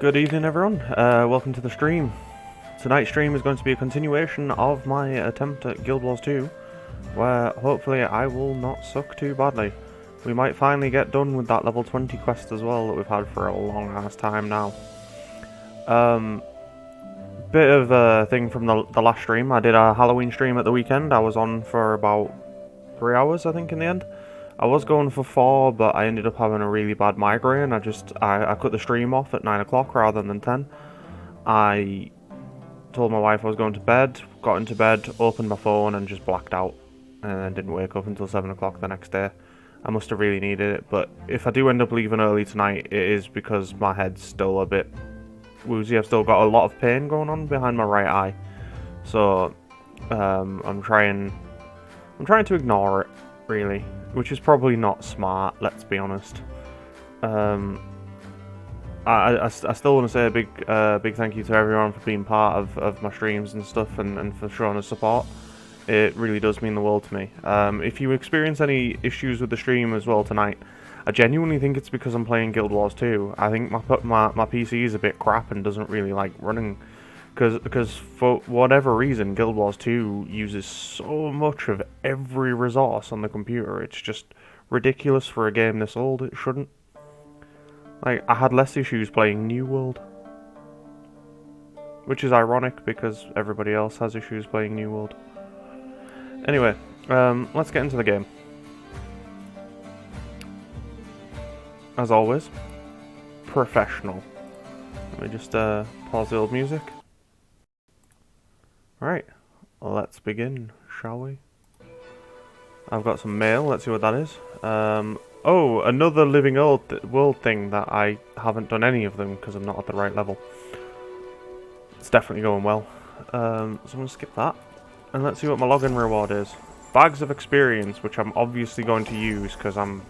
Good evening everyone, welcome to the stream. Tonight's stream is going to be a continuation of my attempt at Guild Wars 2, where hopefully I will not suck too badly. We might finally get done with that level 20 quest as well that we've had for a long ass time now. Bit of a thing from the last stream. I did a Halloween stream at the weekend. I was on for about 3 hours I think in the end. I was going for 4, but I ended up having a really bad migraine. I cut the stream off at 9 o'clock rather than 10. I told my wife I was going to bed, got into bed, opened my phone and just blacked out. And then didn't wake up until 7 o'clock the next day. I must have really needed it, but if I do end up leaving early tonight, it is because my head's still a bit woozy. I've still got a lot of pain going on behind my right eye. So, I'm trying to ignore it, really. Which is probably not smart, let's be honest. I still want to say a big thank you to everyone for being part of my streams and stuff and for showing us support. It really does mean the world to me. If you experience any issues with the stream as well tonight, I genuinely think it's because I'm playing Guild Wars 2. I think my PC is a bit crap and doesn't really like running. Because for whatever reason, Guild Wars 2 uses so much of every resource on the computer. It's just ridiculous for a game this old. It shouldn't. Like, I had less issues playing New World. Which is ironic, because everybody else has issues playing New World. Anyway, let's get into the game. As always, professional. Let me just pause the old music. Alright, let's begin, shall we? I've got some mail, let's see what that is. Oh, another living world thing that I haven't done any of them because I'm not at the right level. It's definitely going well. So I'm going to skip that. And let's see what my login reward is. Bags of experience, which I'm obviously going to use because I'm,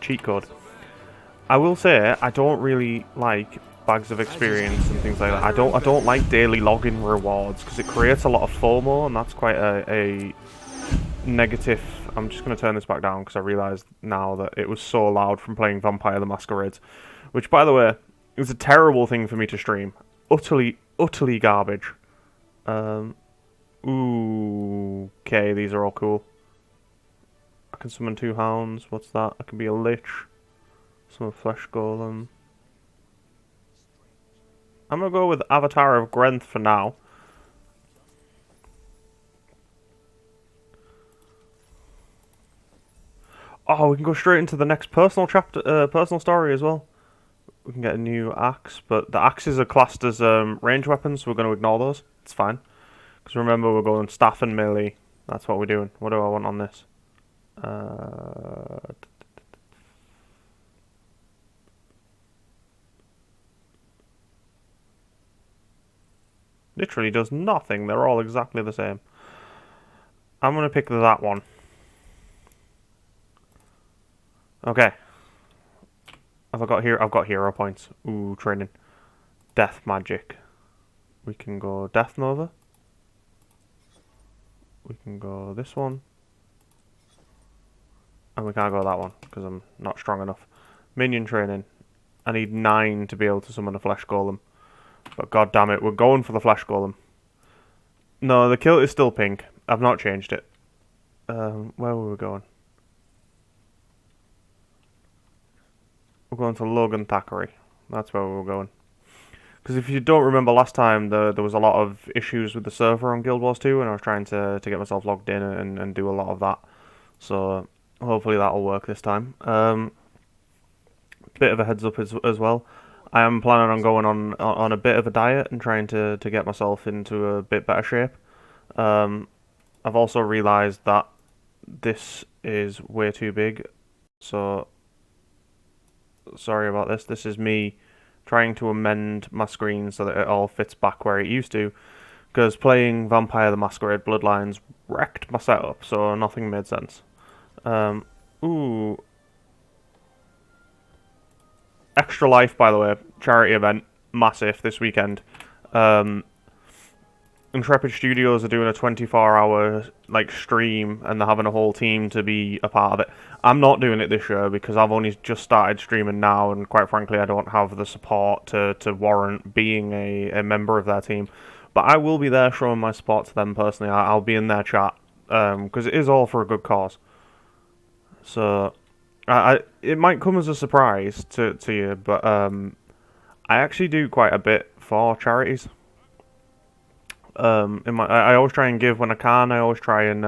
cheat code. I will say, I don't really like bags of experience and things like that. I don't like daily login rewards because it creates a lot of FOMO, and that's quite a negative. I'm just going to turn this back down because I realised now that it was so loud from playing Vampire the Masquerade, which, by the way, is a terrible thing for me to stream. Utterly garbage. Ooh, okay, these are all cool. I can summon 2 hounds. What's that? I can be a lich. Summon flesh golem. I'm going to go with Avatar of Grenth for now. Oh, we can go straight into the next personal chapter, personal story as well. We can get a new axe, but the axes are classed as range weapons, so we're going to ignore those. It's fine. Because remember, we're going staff and melee. That's what we're doing. What do I want on this? Literally does nothing. They're all exactly the same. I'm going to pick that one. Okay. I've got hero points. Ooh, training. Death magic. We can go Death Nova. We can go this one. And we can't go that one, because I'm not strong enough. Minion training. I need 9 to be able to summon a flesh golem. But god damn it, we're going for the flesh golem. No, the kilt is still pink. I've not changed it. Where were we going? We're going to Logan Thackeray. That's where we were going. Because if you don't remember last time, there was a lot of issues with the server on Guild Wars 2, and I was trying to get myself logged in and do a lot of that. So hopefully that'll work this time. Bit of a heads up as well. I am planning on going on a bit of a diet and trying to get myself into a bit better shape. I've also realised that this is way too big, so sorry about this. This is me trying to amend my screen so that it all fits back where it used to, because playing Vampire the Masquerade Bloodlines wrecked my setup, so nothing made sense. Ooh. Extra Life, by the way, charity event, massive this weekend. Intrepid Studios are doing a 24-hour like stream, and they're having a whole team to be a part of it. I'm not doing it this year because I've only just started streaming now, and quite frankly, I don't have the support to warrant being a member of their team. But I will be there showing my support to them personally. I'll be in their chat because it is all for a good cause. So, it might come as a surprise to you, but I actually do quite a bit for charities. I always try and give when I can. I always try and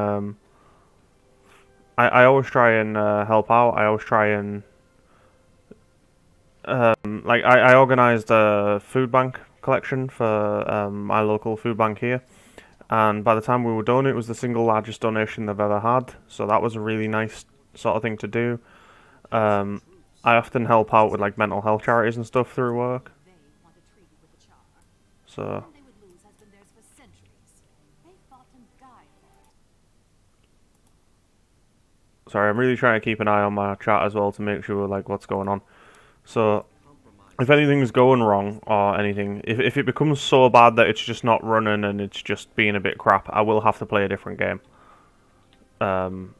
I always try and help out. I always try and like I organised a food bank collection for my local food bank here, and by the time we were done, it was the single largest donation they've ever had. So that was a really nice sort of thing to do. I often help out with like mental health charities and stuff through work. So. Sorry, I'm really trying to keep an eye on my chat as well to make sure like what's going on. So, if anything's going wrong or anything, if it becomes so bad that it's just not running and it's just being a bit crap, I will have to play a different game. But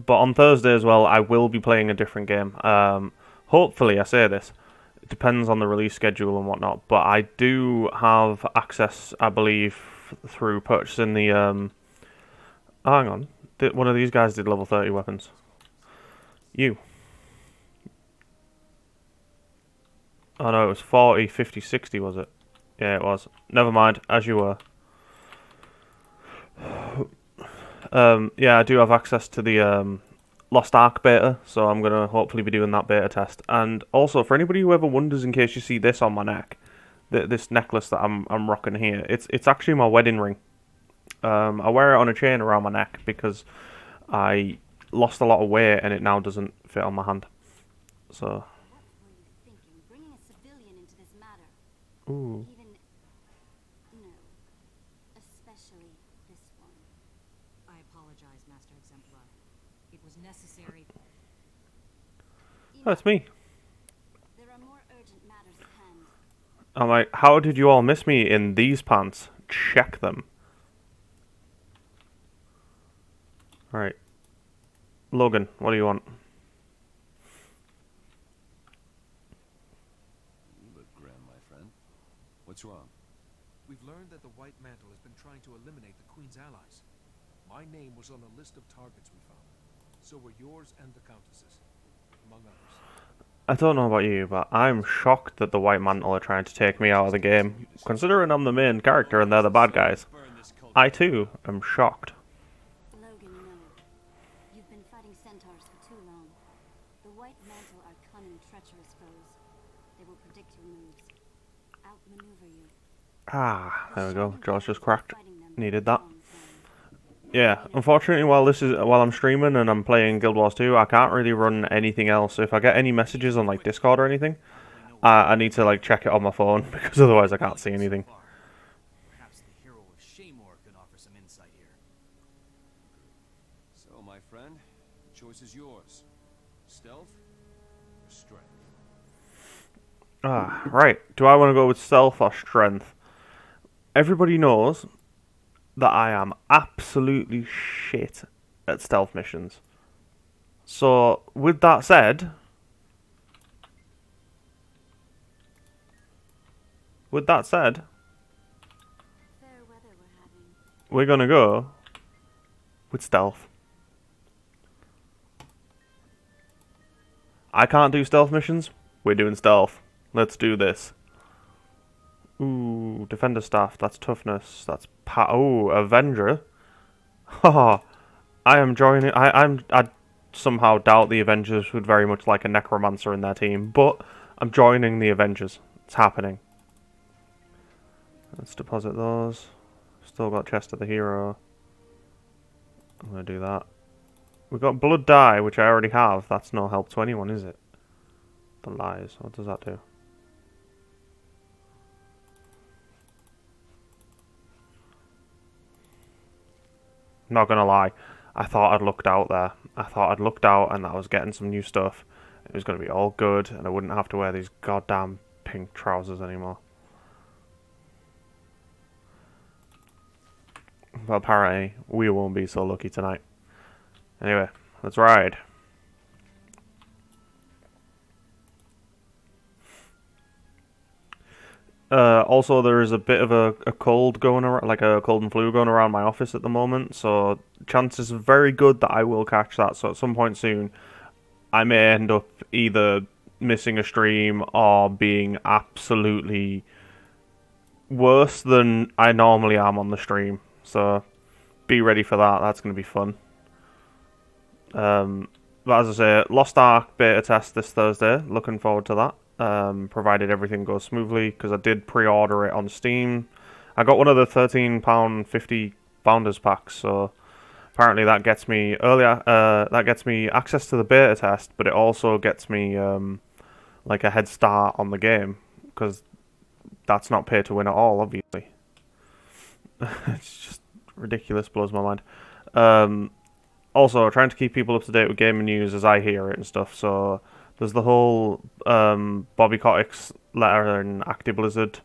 on Thursday as well, I will be playing a different game. Hopefully, I say this. It depends on the release schedule and whatnot, but I do have access, I believe, through purchasing the hang on. One of these guys did level 30 weapons. You. Oh no, it was 40, 50, 60 was it? Yeah, it was. Never mind, as you were. Yeah, I do have access to the Lost Ark beta, so I'm going to hopefully be doing that beta test. And also, for anybody who ever wonders, in case you see this on my neck, this necklace that I'm rocking here, it's actually my wedding ring. I wear it on a chain around my neck because I lost a lot of weight and it now doesn't fit on my hand. So. Ooh. No, especially this one. I apologize, Master Exemplar. It was necessary. Oh, it's me. There are more urgent matters at hand. I'm like, how did you all miss me in these pants? Check them. Alright. Logan, what do you want? You look grim, my friend. What's wrong? We've learned that the White Mantle has been trying to eliminate the Queen's allies. My name was on a list of targets we found. So were yours and the Countess's, among others. I don't know about you, but I'm shocked that the White Mantle are trying to take me out of the game. Considering I'm the main character and they're the bad guys, I too am shocked. Logan, no. You've been fighting centaurs for too long. The White Mantle are cunning, treacherous foes. They will predict your moves, outmaneuver you. Ah, there we go. Jaws just cracked. Needed that. Yeah, unfortunately, while I'm streaming and I'm playing Guild Wars 2, I can't really run anything else. If I get any messages on like Discord or anything, I need to like check it on my phone because otherwise I can't see anything. Perhaps the hero of Shaymore could offer some insight here. So, my friend, the choice is yours. Stealth or strength? Ah, right. Do I want to go with stealth or strength? Everybody knows that I am absolutely shit at stealth missions. So, with that said, Fair weather we're having. we're gonna go with stealth. I can't do stealth missions. We're doing stealth. Let's do this. Ooh, Defender Staff. That's toughness. That's oh, Avenger. Haha. I am joining. I somehow doubt the Avengers would very much like a Necromancer in their team, but I'm joining the Avengers. It's happening. Let's deposit those. Still got Chest of the Hero. I'm gonna do that. We've got Blood Dye, which I already have. That's no help to anyone, is it? The lies. What does that do? Not gonna lie, I thought I'd looked out there. I thought I'd looked out and I was getting some new stuff. It was gonna be all good and I wouldn't have to wear these goddamn pink trousers anymore. But apparently, we won't be so lucky tonight. Anyway, let's ride. Also, there is a bit of a cold going around, like a cold and flu going around my office at the moment, so chances are very good that I will catch that. So at some point soon, I may end up either missing a stream or being absolutely worse than I normally am on the stream. So be ready for that. That's going to be fun. But as I say, Lost Ark beta test this Thursday. Looking forward to that. Provided everything goes smoothly, because I did pre-order it on Steam. I got one of the £13.50 Founders packs, so apparently that gets me that gets me access to the beta test, but it also gets me like a head start on the game, because that's not pay to win at all, obviously. It's just ridiculous, blows my mind. Also, trying to keep people up to date with gaming news as I hear it and stuff, so there's the whole Bobby Kotick's letter in Active Blizzard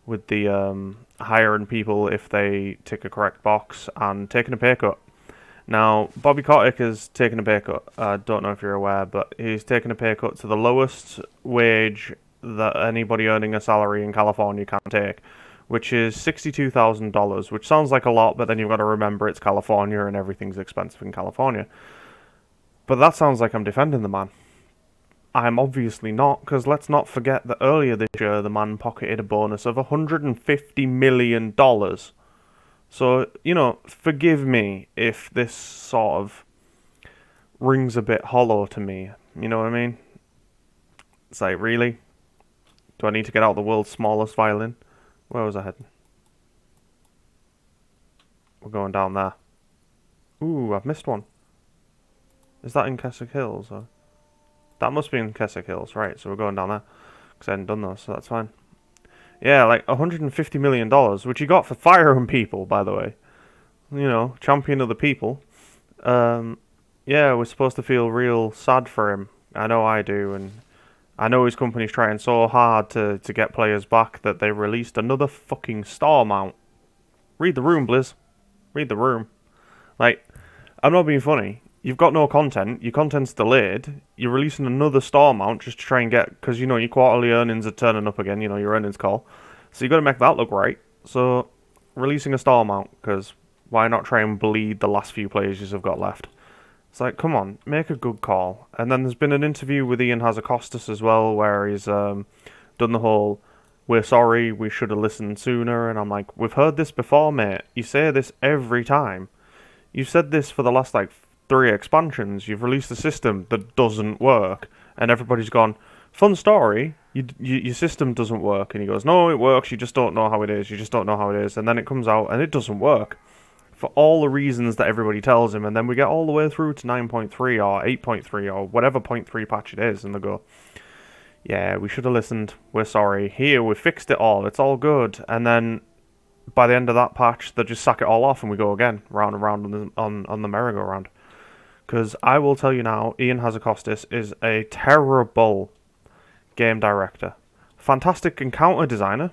with the hiring people if they tick a correct box and taking a pay cut. Now, Bobby Kotick is taking a pay cut. I don't know if you're aware, but he's taking a pay cut to the lowest wage that anybody earning a salary in California can take, which is $62,000, which sounds like a lot, but then you've got to remember it's California and everything's expensive in California. But that sounds like I'm defending the man. I'm obviously not, because let's not forget that earlier this year the man pocketed a bonus of $150 million. So, you know, forgive me if this sort of rings a bit hollow to me. You know what I mean? It's like, really? Do I need to get out the world's smallest violin? Where was I heading? We're going down there. Ooh, I've missed one. Is that in Keswick Hills? Or? That must be in Keswick Hills, right, so we're going down there. Because I hadn't done those, so that's fine. Yeah, like $150 million, which he got for firing people, by the way. You know, champion of the people. Yeah, we're supposed to feel real sad for him. I know I do, and I know his company's trying so hard to get players back that they released another fucking store mount. Read the room, Blizz. Read the room. Like, I'm not being funny. You've got no content, your content's delayed, you're releasing another store mount just to try and get, because, you know, your quarterly earnings are turning up again, you know, your earnings call. So you've got to make that look right. So, releasing a store mount, because why not try and bleed the last few players you've got left? It's like, come on, make a good call. And then there's been an interview with Ian Hazakostas as well, where he's done the whole, we're sorry, we should have listened sooner, and I'm like, we've heard this before, mate. You say this every time. You've said this for the last, like, 3 expansions. You've released a system that doesn't work, and everybody's gone, fun story, your system doesn't work. And he goes, no, it works, you just don't know how it is, you just don't know how it is. And then it comes out, and it doesn't work. For all the reasons that everybody tells him, and then we get all the way through to 9.3 or 8.3 or whatever 0.3 patch it is, and they go, yeah, we should have listened, we're sorry, here, we fixed it all, it's all good. And then by the end of that patch, they just sack it all off and we go again, round and round on the merry-go-round. Because I will tell you now, Ian Hazakostas is a terrible game director. Fantastic encounter designer,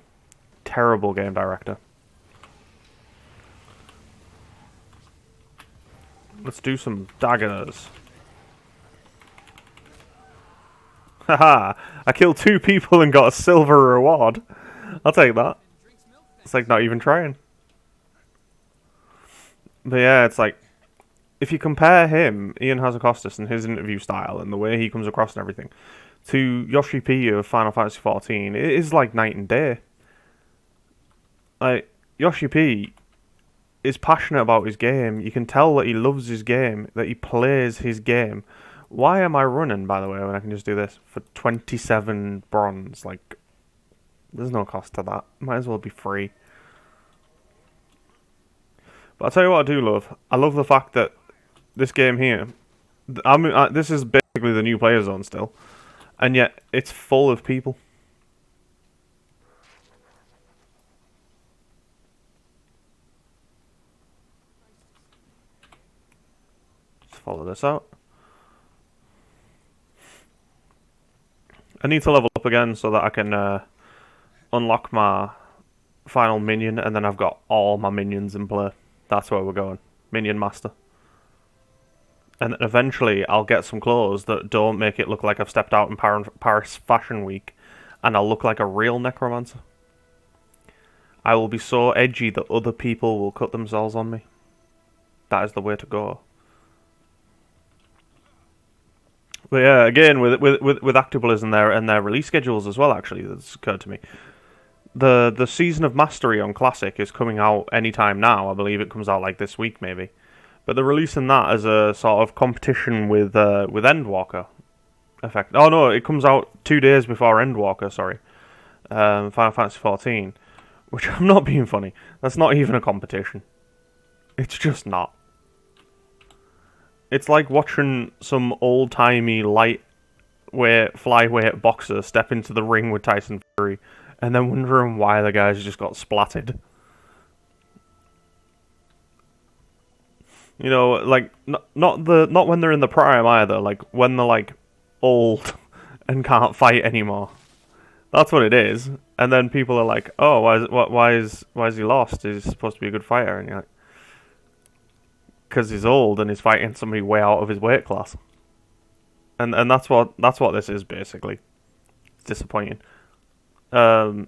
terrible game director. Let's do some daggers. Haha, I killed 2 people and got a silver reward. I'll take that. It's like not even trying. But yeah, it's like, if you compare him, Ian Hazakostas, and his interview style and the way he comes across and everything, to Yoshi P of Final Fantasy XIV, it is like night and day. Like, Yoshi P is passionate about his game. You can tell that he loves his game, that he plays his game. Why am I running, by the way, when I can just do this for 27 bronze? Like, there's no cost to that. Might as well be free. But I'll tell you what I do love. I love the fact that this game here, this is basically the new player zone still, and yet it's full of people. Let's follow this out. I need to level up again so that I can unlock my final minion, and then I've got all my minions in play. That's where we're going. Minion Master. And eventually I'll get some clothes that don't make it look like I've stepped out in Paris Fashion Week, and I'll look like a real necromancer. I will be so edgy that other people will cut themselves on me. That is the way to go. But yeah, again, with Activision and their release schedules as well, actually, that's occurred to me. The Season of Mastery on Classic is coming out anytime now. I believe it comes out like this week, maybe. But they're releasing that as a sort of competition with Endwalker. Effect. Oh no, it comes out 2 days before Endwalker. Sorry, Final Fantasy 14, which I'm not being funny. That's not even a competition. It's just not. It's like watching some old-timey, lightweight, flyweight boxer step into the ring with Tyson Fury, and then wondering why the guys just got splatted. You know, like not when they're in the prime either. Like when they're like old and can't fight anymore. That's what it is. And then people are like, "Oh, why is he lost? He's supposed to be a good fighter." And you're like, "Because he's old and he's fighting somebody way out of his weight class." And that's what this is basically. It's disappointing. So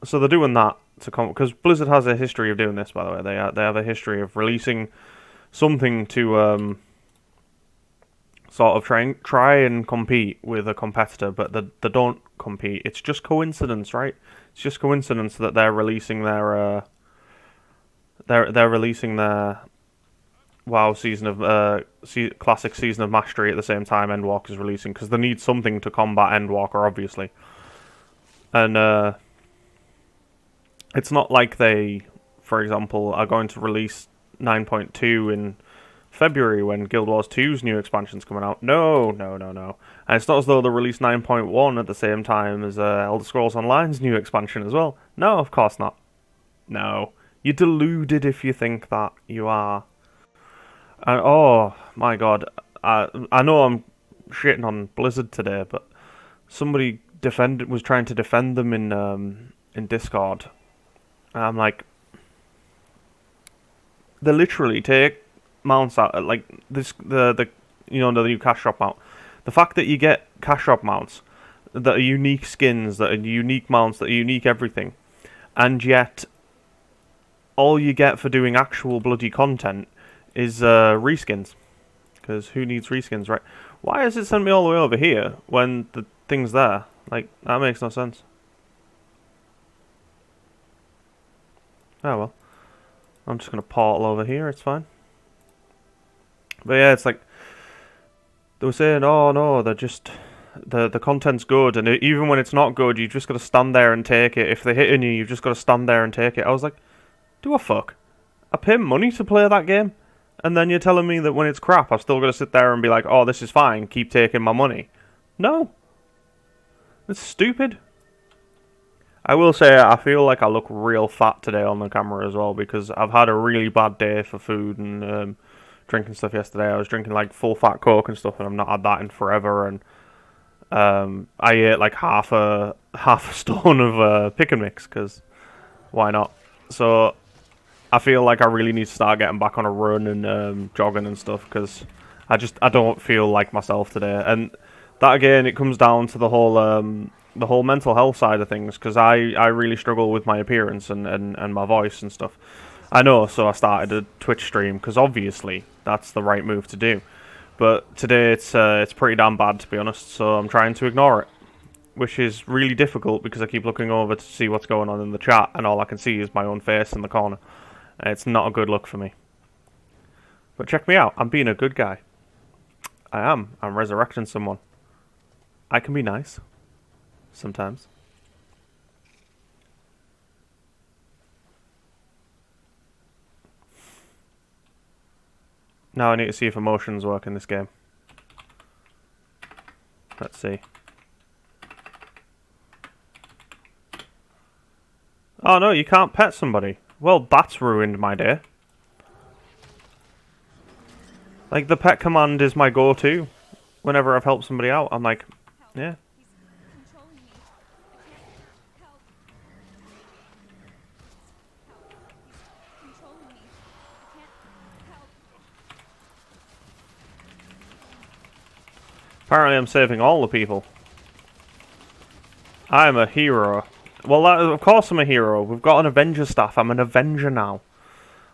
they're doing that to come, because Blizzard has a history of doing this. By the way, they have a history of releasing something to sort of try and compete with a competitor, but they don't compete. It's just coincidence, right? It's just coincidence that they're releasing their they're releasing their WoW season of classic Season of Mastery at the same time Endwalker's releasing, because they need something to combat Endwalker, obviously. And it's not like they, for example, are going to release 9.2 in February when Guild Wars 2's new expansion's coming out. No. And it's not as though they released 9.1 at the same time as Elder Scrolls Online's new expansion as well. No, of course not. No. You're deluded if you think that. You are. And oh my god, I know I'm shitting on Blizzard today, but somebody was trying to defend them in Discord, and I'm like, they literally take mounts out, like this the new cash shop mount. The fact that you get cash shop mounts that are unique skins, that are unique mounts, that are unique everything, and yet all you get for doing actual bloody content is reskins. Because who needs reskins, right? Why has it sent me all the way over here when the thing's there? Like, that makes no sense. Oh well. I'm just going to portal over here, it's fine. But yeah, it's like, they were saying, oh no, they're just, the content's good, and even when it's not good, you just got to stand there and take it. If they're hitting you, you've just got to stand there and take it. I was like, do a fuck? I pay money to play that game? And then you're telling me that when it's crap, I've still got to sit there and be like, oh, this is fine, keep taking my money. No. It's stupid. I will say, I feel like I look real fat today on the camera as well, because I've had a really bad day for food and drinking stuff yesterday. I was drinking like full fat Coke and stuff, and I've not had that in forever, and I ate like half a stone of pick and mix, because why not? So I feel like I really need to start getting back on a run and jogging and stuff, because I don't feel like myself today. And that again, it comes down to the whole mental health side of things, because I really struggle with my appearance and my voice and stuff. I know, so I started a Twitch stream, because obviously that's the right move to do. But today it's pretty damn bad, to be honest, so I'm trying to ignore it, which is really difficult because I keep looking over to see what's going on in the chat, and all I can see is my own face in the corner. It's not a good look for me. But check me out, I'm being a good guy. I am. I'm resurrecting someone. I can be nice. Sometimes. Now I need to see if emotions work in this game. Let's see. Oh no, you can't pet somebody. Well, that's ruined my day. Like, the pet command is my go-to whenever I've helped somebody out. I'm like, yeah. Apparently I'm saving all the people. I'm a hero. Well, of course I'm a hero. We've got an Avenger staff. I'm an Avenger now.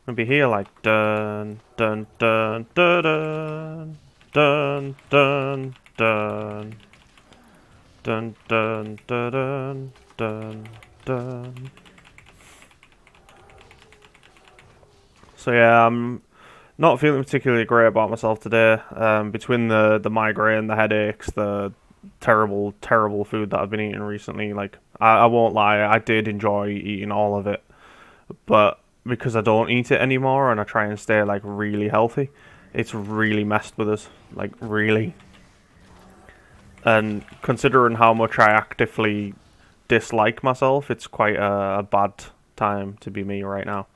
I'm gonna be here like dun dun dun dun dun dun dun dun dun dun dun dun. So yeah, I'm not feeling particularly great about myself today. Between the migraine, the headaches, the terrible food that I've been eating recently, like I won't lie, I did enjoy eating all of it, but because I don't eat it anymore and I try and stay like really healthy, it's really messed with us, like really. And considering how much I actively dislike myself, it's quite a bad time to be me right now.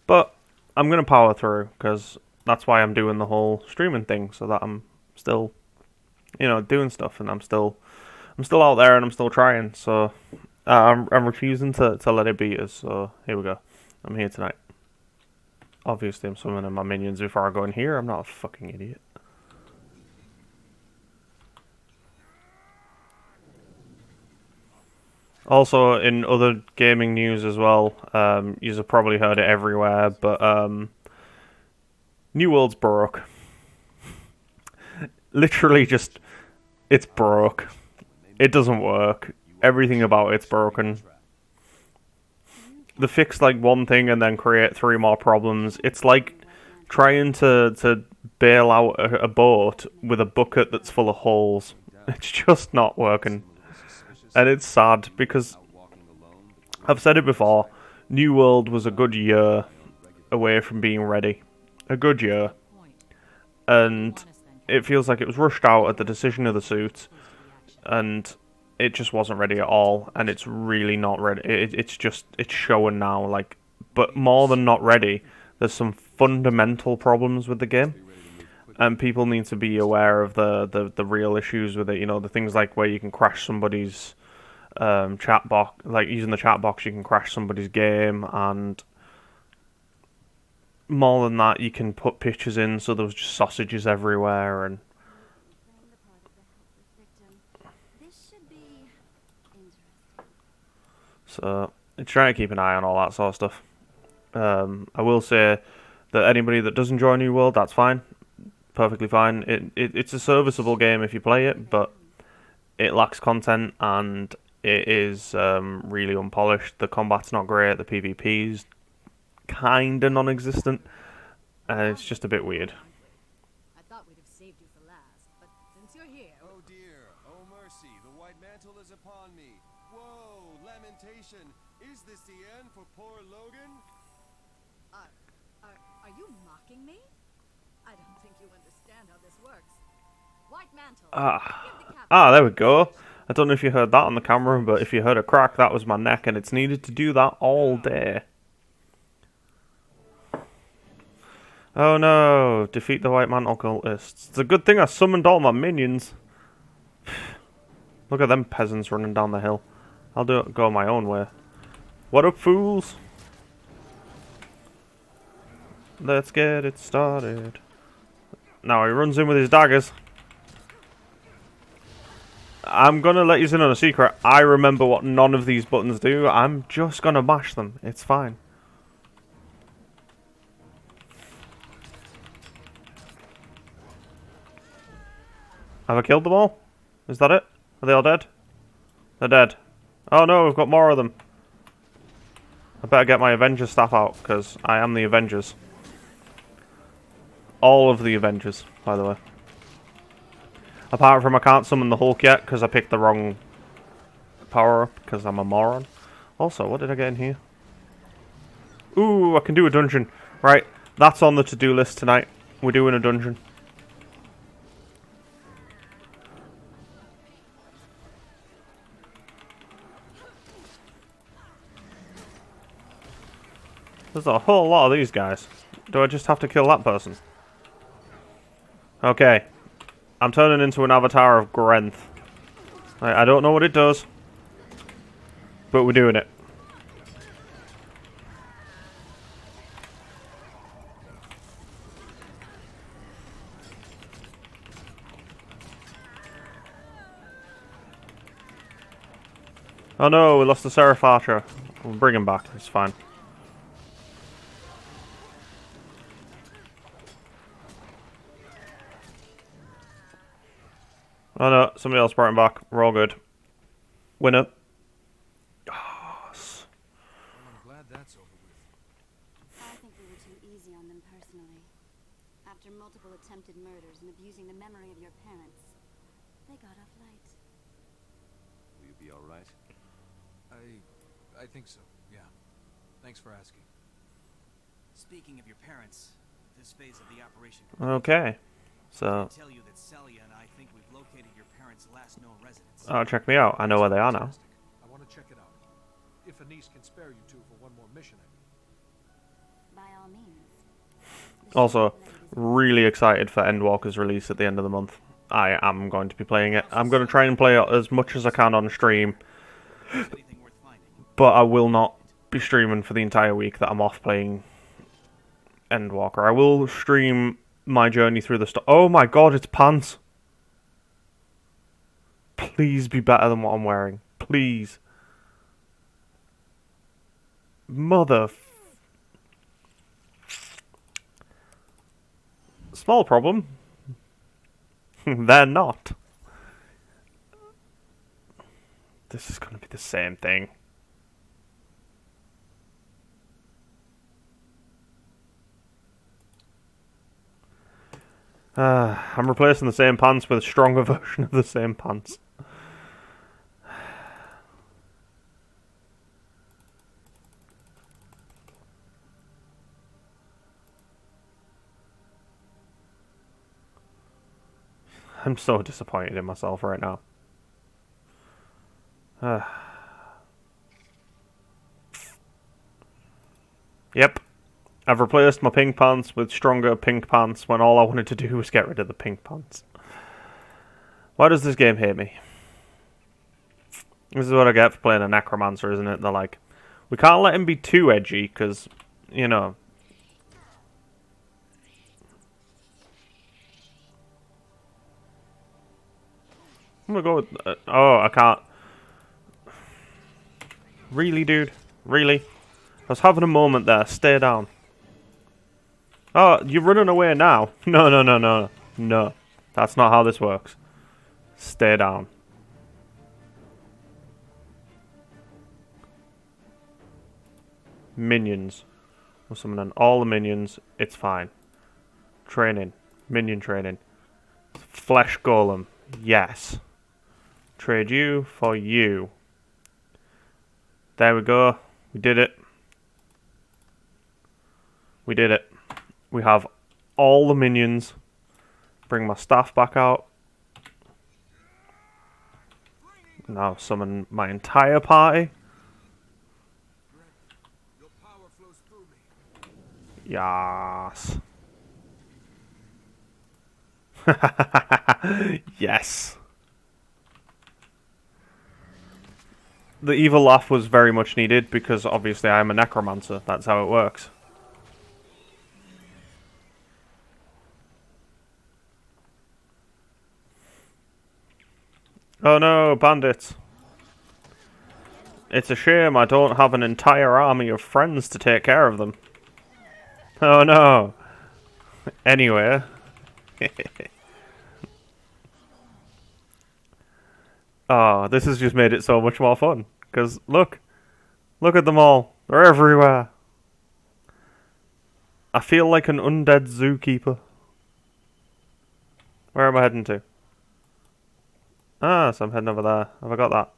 But I'm gonna power through because that's why I'm doing the whole streaming thing, so that I'm still, doing stuff, and I'm still out there and I'm still trying. So I'm refusing to let it beat us. So here we go. I'm here tonight. Obviously, I'm summoning my minions before I go in here. I'm not a fucking idiot. Also, in other gaming news as well, you've probably heard it everywhere, but New World's broke. Literally just, it's broke. It doesn't work. Everything about it's broken. They fix like one thing and then create 3 more problems. It's like trying to bail out a boat with a bucket that's full of holes. It's just not working. And it's sad because I've said it before, New World was a good year away from being ready. A good year. And it feels like it was rushed out at the decision of the suit, and it just wasn't ready at all, and it's really not ready. It's showing now, like, but more than not ready, there's some fundamental problems with the game, and people need to be aware of the real issues with it. The things like where you can crash somebody's chat box, like using the chat box, you can crash somebody's game, and more than that, you can put pictures in, so there was just sausages everywhere, and so trying to keep an eye on all that sort of stuff. I will say that anybody that does enjoy New World, that's fine, perfectly fine. It's a serviceable game if you play it, but it lacks content and it is really unpolished. The combat's not great. The PvP's kinda non-existent, and it's just a bit weird. I thought we'd have saved you for last, but since you're here... Oh dear, oh mercy, the white mantle is upon me. Whoa, lamentation. Is this the end for poor Logan? Are you mocking me? I don't think you understand how this works. White mantle. There we go. I don't know if you heard that on the camera, but if you heard a crack, that was my neck, and it's needed to do that all day. Oh no, defeat the White Mantle cultists. It's a good thing I summoned all my minions. Look at them peasants running down the hill. I'll go my own way. What up, fools? Let's get it started. Now he runs in with his daggers. I'm gonna let you in on a secret. I remember what none of these buttons do. I'm just gonna mash them. It's fine. Have I killed them all? Is that it? Are they all dead? They're dead. Oh no, we've got more of them. I better get my Avengers staff out, because I am the Avengers. All of the Avengers, by the way. Apart from I can't summon the Hulk yet, because I picked the wrong power-up, because I'm a moron. Also, what did I get in here? Ooh, I can do a dungeon. Right, that's on the to-do list tonight. We're doing a dungeon. There's a whole lot of these guys. Do I just have to kill that person? Okay. I'm turning into an avatar of Grenth. I don't know what it does, but we're doing it. Oh no, we lost the Seraph Archer. We'll bring him back, it's fine. Oh no, somebody else brought him back. We're all good. Winner. Yes. Well, I'm glad that's over with. I think we were too easy on them personally. After multiple attempted murders and abusing the memory of your parents, they got off light. Will you be alright? I think so, yeah. Thanks for asking. Speaking of your parents, this phase of the operation. Okay. I So, tell you that Celia and I think we've located your parents' last known residence. check me out. I know where they are now. Fantastic. I want to check it out. If Anise can spare you two for one more mission, I mean. By all means. Also, really excited for Endwalker's release at the end of the month. I am going to be playing it. I'm going to try and play it as much as I can on stream, Anything worth finding? but I will not be streaming for the entire week that I'm off playing Endwalker. I will stream my journey through the oh my god, it's pants! Please be better than what I'm wearing. Please. Mother... Small problem. They're not. This is going to be the same thing. I'm replacing the same pants with a stronger version of the same pants. I'm so disappointed in myself right now. Yep. I've replaced my pink pants with stronger pink pants when all I wanted to do was get rid of the pink pants. Why does this game hate me? This is what I get for playing a Necromancer, isn't it? They're like, we can't let him be too edgy, because, you know... I'm gonna go with... oh, I can't. Really, dude? Really? I was having a moment there. Stay down. Oh, you're running away now. No, no, no, no. No. That's not how this works. Stay down. Minions. We're summoning all the minions. It's fine. Training. Minion training. Flesh golem. Yes. Trade you for you. There we go. We did it. We did it. We have all the minions. Bring my staff back out. Now summon my entire party. Your power flows through Yes. me. Yes. The evil laugh was very much needed because obviously I'm a necromancer. That's how it works. Oh no, bandits. It's a shame I don't have an entire army of friends to take care of them. Oh no. Anyway. Oh, this has just made it so much more fun. Because, look. Look at them all. They're everywhere. I feel like an undead zookeeper. Where am I heading to? Ah, so I'm heading over there. Have I got that?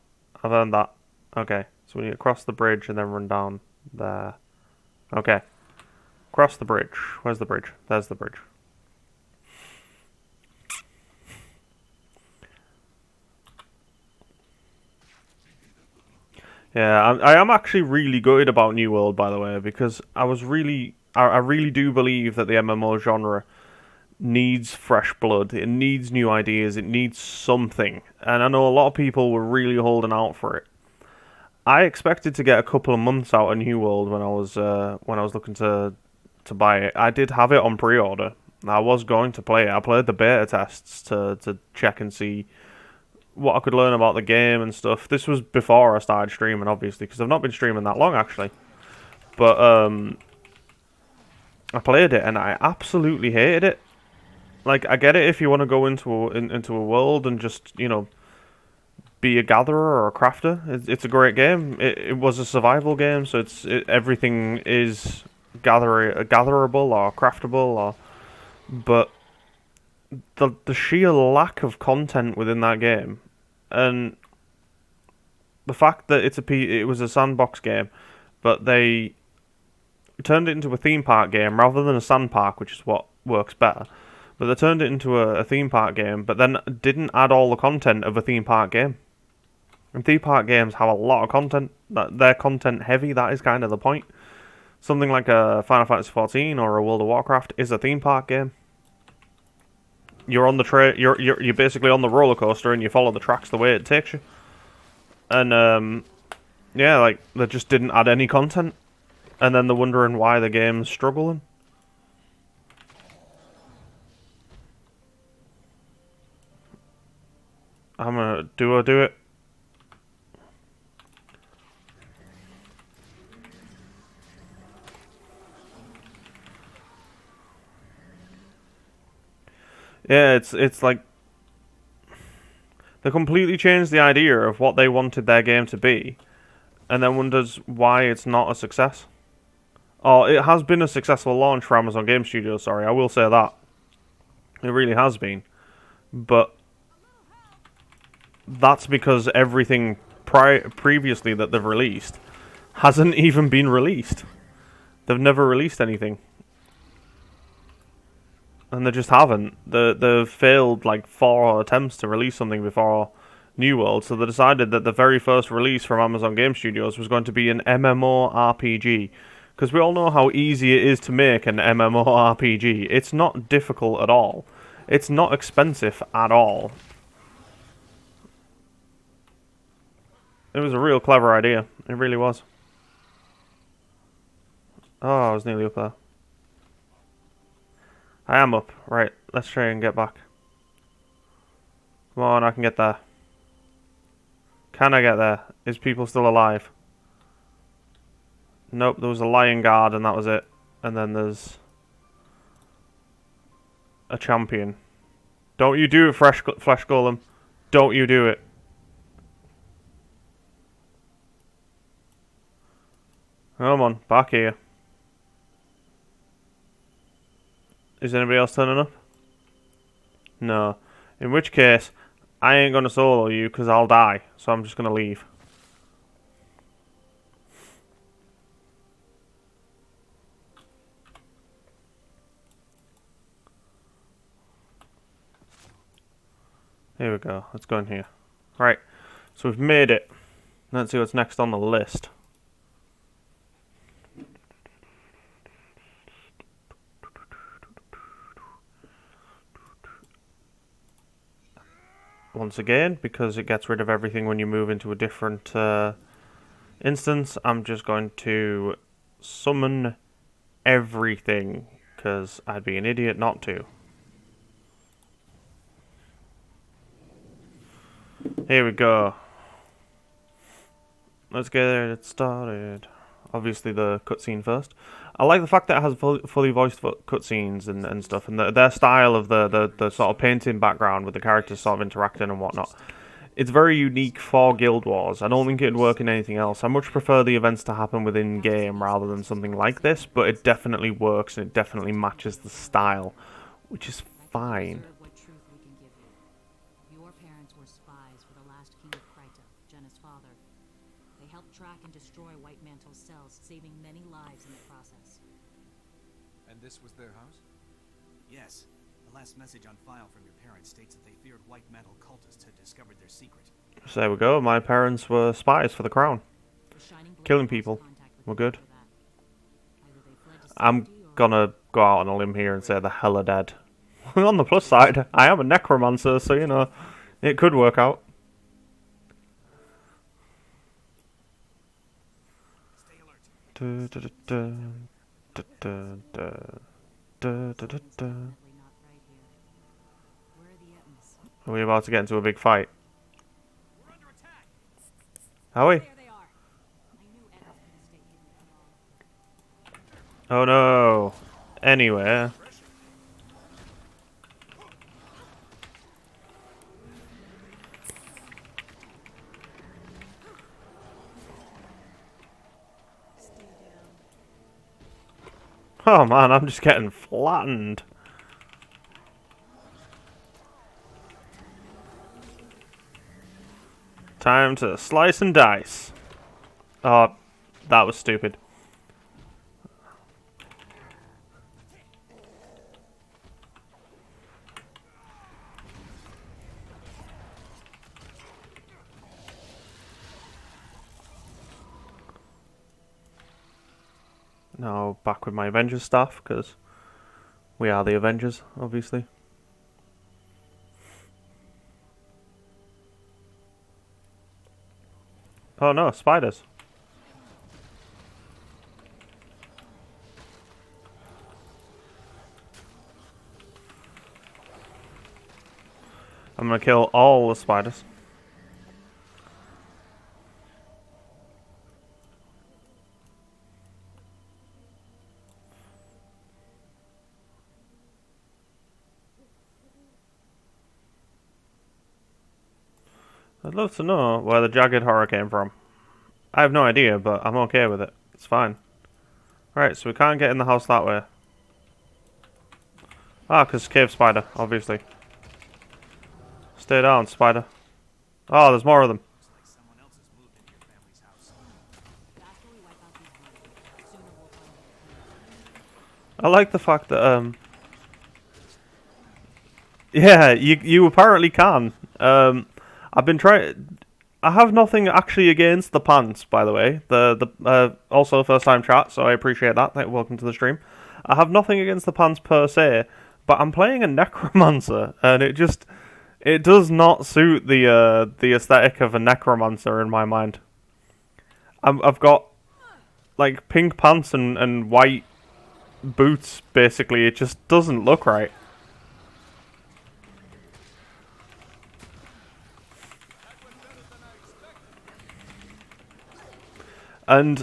I've earned that. Okay, so we need to cross the bridge and then run down there. Okay. Cross the bridge. Where's the bridge? There's the bridge. Yeah, I am actually really good about New World, by the way, because I really do believe that the MMO genre needs fresh blood. It needs new ideas. It needs something. And I know a lot of people were really holding out for it. I expected to get a couple of months out of New World when I was looking to buy it. I did have it on pre-order. I was going to play it. I played the beta tests to check and see what I could learn about the game and stuff. This was before I started streaming, obviously, because I've not been streaming that long actually. But I played it and I absolutely hated it. Like, I get it if you want to go into a world and just, you know, be a gatherer or a crafter. It's a great game. It was a survival game, so everything is gatherable or craftable, or but the sheer lack of content within that game, and the fact that it was a sandbox game, but they turned it into a theme park game rather than a sand park, which is what works better. But they turned it into a theme park game, but then didn't add all the content of a theme park game. And theme park games have a lot of content. They're content heavy. That is kind of the point. Something like a Final Fantasy XIV or a World of Warcraft is a theme park game. You're on the you're basically on the roller coaster and you follow the tracks the way it takes you. And yeah, like they just didn't add any content, and then they're wondering why the game's struggling. I'm gonna do it. Yeah, it's like they completely changed the idea of what they wanted their game to be, and then wonders why it's not a success. Oh, it has been a successful launch for Amazon Game Studios, sorry, I will say that. It really has been. But that's because everything previously that they've released hasn't even been released. They've never released anything. And they just haven't. They've failed like 4 attempts to release something before New World, so they decided that the very first release from Amazon Game Studios was going to be an MMORPG. Because we all know how easy it is to make an MMORPG. It's not difficult at all. It's not expensive at all. It was a real clever idea. It really was. Oh, I was nearly up there. I am up. Right, let's try and get back. Come on, I can get there. Can I get there? Is people still alive? Nope, there was a lion guard and that was it. And then there's a champion. Don't you do it, Flesh Golem. Don't you do it. Come on, back here. Is anybody else turning up? No. In which case, I ain't gonna solo you because I'll die. So I'm just gonna leave. Here we go. Let's go in here. Right. So we've made it. Let's see what's next on the list. Once again, because it gets rid of everything when you move into a different instance, I'm just going to summon everything, because I'd be an idiot not to. Here we go. Let's get it started. Obviously the cutscene first. I like the fact that it has fully voiced cutscenes and stuff, and their style of the sort of painting background with the characters sort of interacting and whatnot. It's very unique for Guild Wars. I don't think it'd work in anything else. I much prefer the events to happen within game rather than something like this, but it definitely works and it definitely matches the style, which is fine. What truth we can give you. Your parents were spies for the last king of Kryta, Jenna's father. They helped track and destroy White Mantle's cells, saving many lives in the process. And this was their house? Yes. The last message on file from your parents states that they feared White Mantle cultists had discovered their secret. So there we go. My parents were spies for the crown. Killing people. We're good. I'm gonna go out on a limb here and say the hell are dead. On the plus side, I am a necromancer, so you know, it could work out. Stay alert. Are we about to get into a big fight? Are we? There they are. I knew Evans couldn't stay hidden for long. Oh no. Anywhere. Stay down. Oh man, I'm just getting flattened. Time to slice and dice. Oh, that was stupid. Now back with my Avengers staff, because we are the Avengers, obviously. Oh no, spiders. I'm gonna kill all the spiders. I'd love to know where the jagged horror came from. I have no idea, but I'm okay with it. It's fine. Right, so we can't get in the house that way. Ah, because cave spider, obviously. Stay down, spider. Oh, there's more of them. Looks like someone else has moved into your family's house. Faster we wipe out these ones, sooner we'll find I like the fact that, yeah, you apparently can. I've been trying... I have nothing actually against the pants, by the way. Also first time chat, so I appreciate that. Welcome to the stream. I have nothing against the pants per se, but I'm playing a necromancer, and it does not suit the aesthetic of a necromancer in my mind. I've got like pink pants and white boots. Basically, it just doesn't look right. And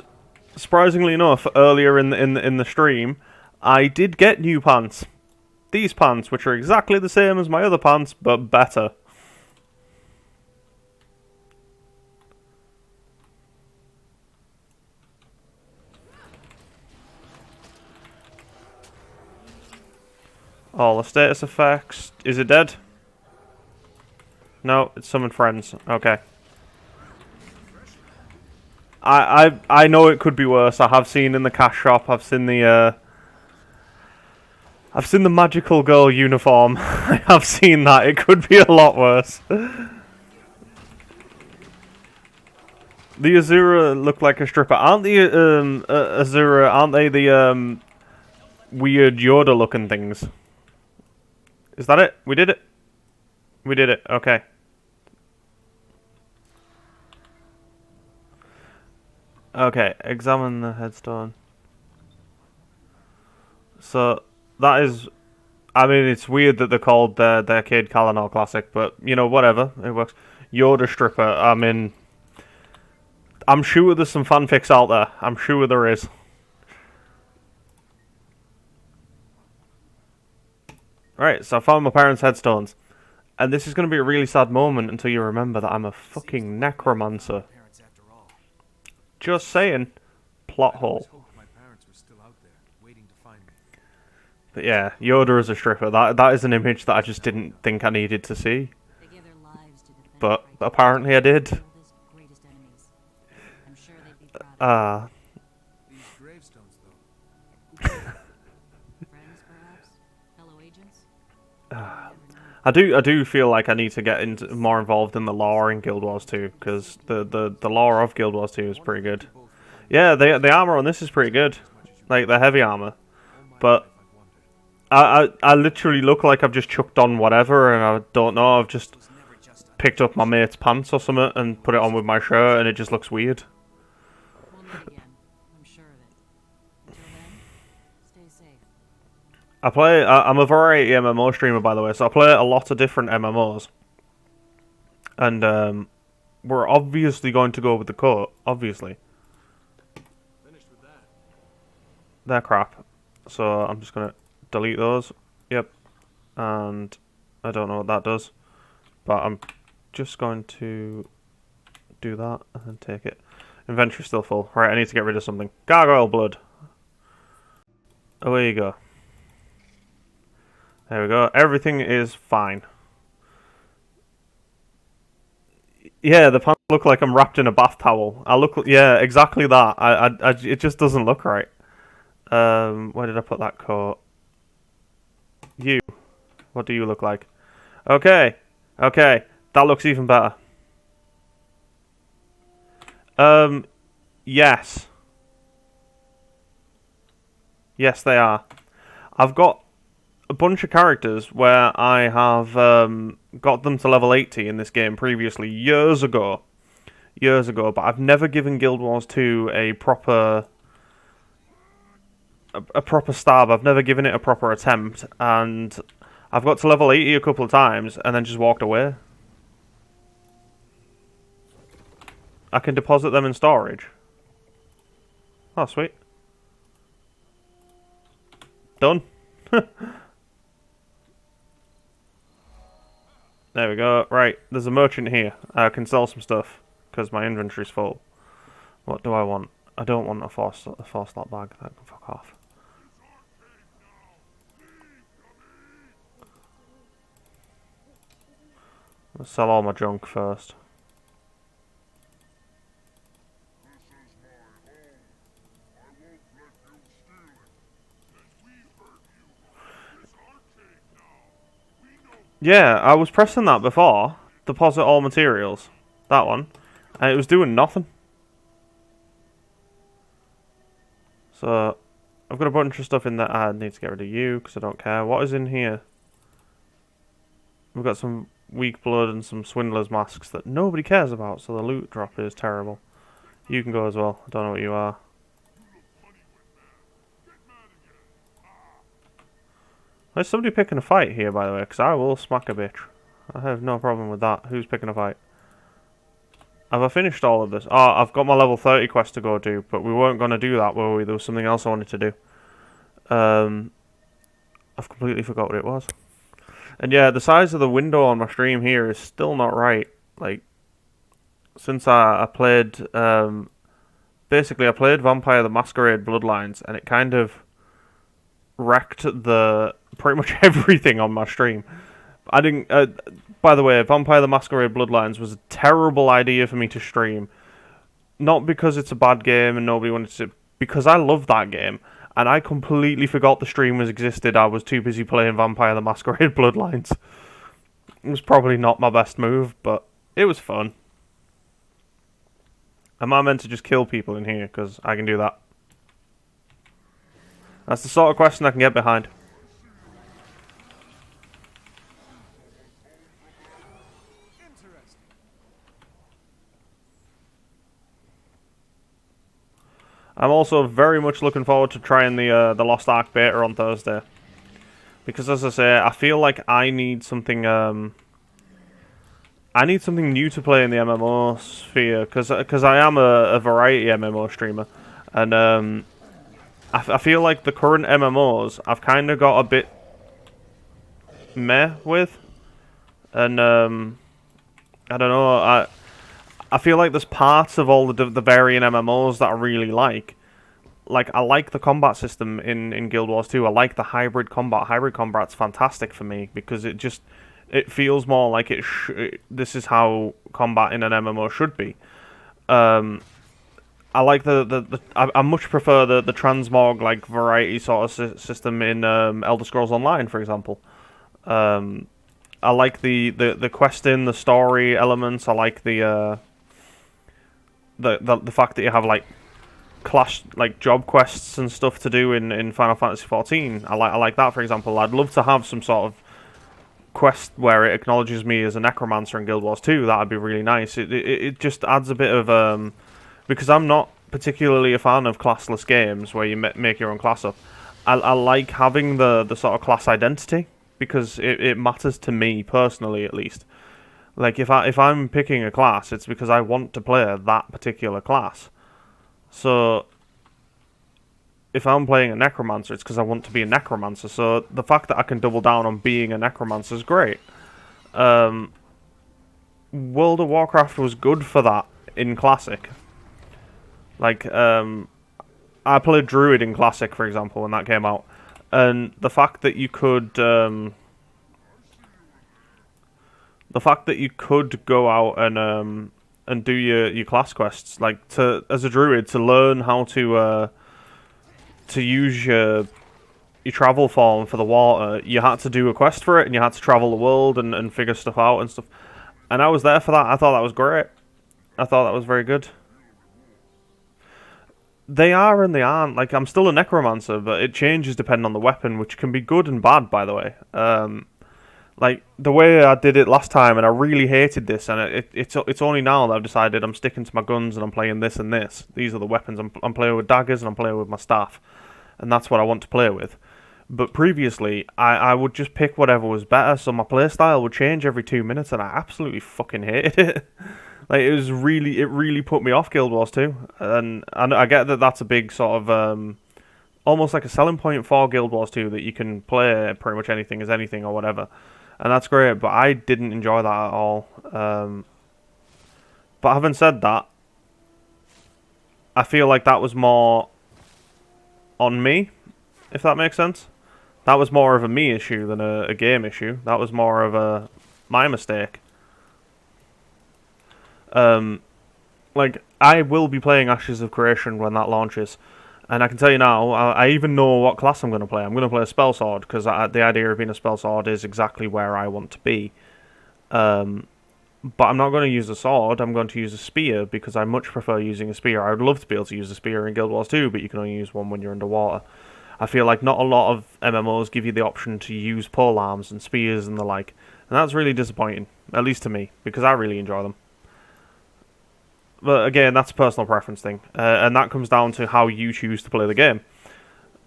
surprisingly enough, earlier in the stream, I did get new pants. These pants, which are exactly the same as my other pants, but better. All the status effects. Is it dead? No, it's summoned friends. Okay. I know it could be worse. I have seen in the cash shop. I've seen the magical girl uniform. I have seen that. It could be a lot worse. The Azura look like a stripper. Aren't the Azura? Aren't they the weird Yoda looking things? Is that it? We did it. We did it. Okay. Okay. Examine the headstone. So that is. I mean, it's weird that they're called the Cade Kalanor Classic, but you know, whatever. It works. Yoda stripper. I mean, I'm sure there's some fanfics out there. I'm sure there is. Right, so I found my parents' headstones. And this is going to be a really sad moment until you remember that I'm a fucking necromancer. Parents after all. Just saying. Plot I always hole. hoped my parents were still out there, waiting to find me. But yeah, Yoda as a stripper. That is an image that I just didn't think I needed to see. They gave their lives to defend But Crichton, apparently I did. oldest, greatest enemies. I'm sure they'd be proud of These gravestones, though. you. Friends, perhaps? Fellow agents? You never know. I do feel like I need to get into more involved in the lore in Guild Wars 2, because the lore of Guild Wars 2 is pretty good. Yeah, the armor on this is pretty good, like the heavy armor. But I literally look like I've just chucked on whatever, and I don't know. I've just Was never just picked up my mate's pants or something and put it on with my shirt, and it just looks weird. We'll meet again. I'm sure of it. Until then, stay safe. I'm a variety MMO streamer, by the way, so I play a lot of different MMOs. And we're obviously going to go with the coat. Obviously. Finished with that. They're crap. So I'm just gonna delete those. Yep. And I don't know what that does, but I'm just going to do that and then take it. Inventory's still full. Right, I need to get rid of something. Gargoyle blood. Away you go. There we go. Everything is fine. Yeah, the pants look like I'm wrapped in a bath towel. Yeah, exactly that. It just doesn't look right. Where did I put that coat? You. What do you look like? Okay. Okay. That looks even better. Yes. Yes, they are. I've got a bunch of characters where I have got them to level 80 in this game previously, years ago, but I've never given Guild Wars 2 a proper stab. I've never given it a proper attempt, and I've got to level 80 a couple of times and then just walked away. I can deposit them in storage. Oh, sweet. Done. There we go. Right, there's a merchant here. I can sell some stuff because my inventory's full. What do I want? I don't want a four slot bag. That can fuck off. Let's sell all my junk first. Yeah, I was pressing that before. Deposit all materials. That one. And it was doing nothing. So, I've got a bunch of stuff in there. I need to get rid of you, because I don't care. What is in here? We've got some weak blood and some swindler's masks that nobody cares about, so the loot drop is terrible. You can go as well. I don't know what you are. There's somebody picking a fight here, by the way, because I will smack a bitch. I have no problem with that. Who's picking a fight? Have I finished all of this? Oh, I've got my level 30 quest to go do, but we weren't going to do that, were we? There was something else I wanted to do. I've completely forgot what it was. And yeah, the size of the window on my stream here is still not right. Like, since I played, basically I played Vampire the Masquerade Bloodlines, and it kind of wrecked pretty much everything on my stream. I didn't. By the way, Vampire the Masquerade Bloodlines was a terrible idea for me to stream. Not because it's a bad game and nobody wanted to, because I love that game, and I completely forgot the streamers existed. I was too busy playing Vampire the Masquerade Bloodlines. It was probably not my best move, but it was fun. Am I meant to just kill people in here? Because I can do that. That's the sort of question I can get behind. I'm also very much looking forward to trying the Lost Ark beta on Thursday, because as I say, I feel like I need something new to play in the MMO sphere, because I am a variety MMO streamer, and I feel like the current MMOs I've kind of got a bit meh with, and I don't know, I feel like there's parts of all the varying MMOs that I really like. Like, I like the combat system in Guild Wars 2. I like the hybrid combat. Hybrid combat's fantastic for me because it feels more like this is how combat in an MMO should be. I like I much prefer the transmog like variety sort of system in Elder Scrolls Online, for example. I like the questing, the story elements. I like the fact that you have like job quests and stuff to do in Final Fantasy XIV. I like that, for example. I'd love to have some sort of quest where it acknowledges me as a necromancer in Guild Wars 2. That'd be really nice. It just adds a bit of because I'm not particularly a fan of classless games where you make your own class up. I like having the sort of class identity because it matters to me personally, at least. Like if I'm picking a class, it's because I want to play that particular class. So if I'm playing a necromancer, it's because I want to be a necromancer. So the fact that I can double down on being a necromancer is great. World of Warcraft was good for that in Classic. Like, I played Druid in Classic, for example, when that came out. And the fact that you could, go out and do your class quests, like as a druid, to learn how to use your travel form for the water, you had to do a quest for it, and you had to travel the world and figure stuff out and stuff. And I was there for that. I thought that was great. I thought that was very good. They are and they aren't. Like, I'm still a necromancer, but it changes depending on the weapon, which can be good and bad, by the way. Like, the way I did it last time, and I really hated this, and it's only now that I've decided I'm sticking to my guns and I'm playing this and this. These are the weapons. I'm playing with daggers and I'm playing with my staff. And that's what I want to play with. But previously, I would just pick whatever was better, so my playstyle would change every 2 minutes, and I absolutely fucking hated it. Like, it really put me off Guild Wars 2. And I get that that's a big sort of, almost like a selling point for Guild Wars 2, that you can play pretty much anything as anything or whatever. And that's great, but I didn't enjoy that at all. But having said that, I feel like that was more on me, if that makes sense. That was more of a me issue than a game issue. That was more of my mistake. Like, I will be playing Ashes of Creation when that launches. And I can tell you now, I even know what class I'm going to play. I'm going to play a spell sword, because the idea of being a spell sword is exactly where I want to be. But I'm not going to use a sword, I'm going to use a spear, because I much prefer using a spear. I would love to be able to use a spear in Guild Wars 2, but you can only use one when you're underwater. I feel like not a lot of MMOs give you the option to use polearms and spears and the like. And that's really disappointing, at least to me, because I really enjoy them. But again, that's a personal preference thing. And that comes down to how you choose to play the game.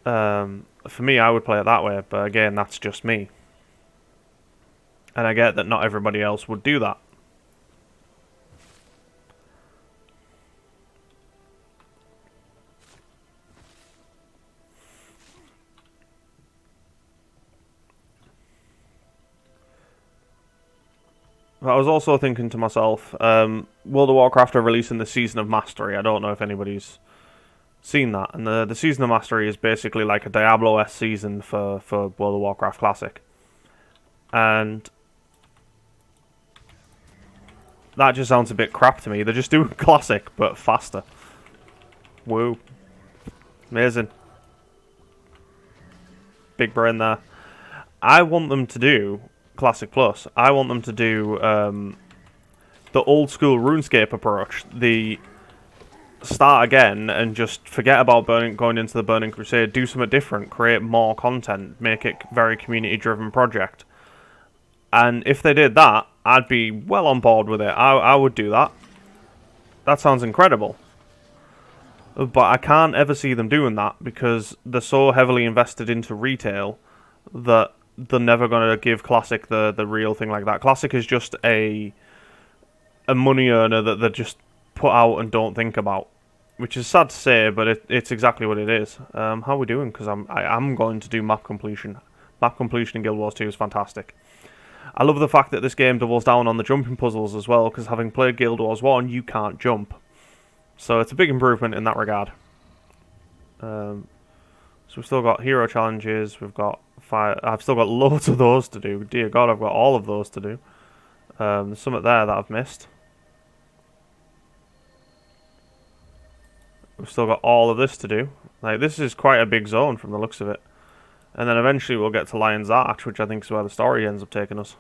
For me, I would play it that way, but again, that's just me. And I get that not everybody else would do that. But I was also thinking to myself, World of Warcraft are releasing the Season of Mastery. I don't know if anybody's seen that. And the Season of Mastery is basically like a Diablo-esque season for World of Warcraft Classic. And that just sounds a bit crap to me. They're just doing Classic, but faster. Woo. Amazing. Big brain there. I want them to do Classic Plus. I want them to do the old school RuneScape approach. The start again and just forget about going into the Burning Crusade. Do something different. Create more content. Make it very community-driven project. And if they did that, I'd be well on board with it. I would do that. That sounds incredible. But I can't ever see them doing that because they're so heavily invested into retail that they're never going to give Classic the real thing like that. Classic is just a money earner that they just put out and don't think about, which is sad to say, but it's exactly what it is. How are we doing? Because I am going to do map completion. Map completion in Guild Wars 2 is fantastic. I love the fact that this game doubles down on the jumping puzzles as well, because having played Guild Wars 1, you can't jump. So it's a big improvement in that regard. So we've still got hero challenges, we've got I've still got loads of those to do. Dear God, I've got all of those to do. There's something there that I've missed. We've still got all of this to do. Like, this is quite a big zone from the looks of it. And then eventually we'll get to Lion's Arch, which I think is where the story ends up taking us.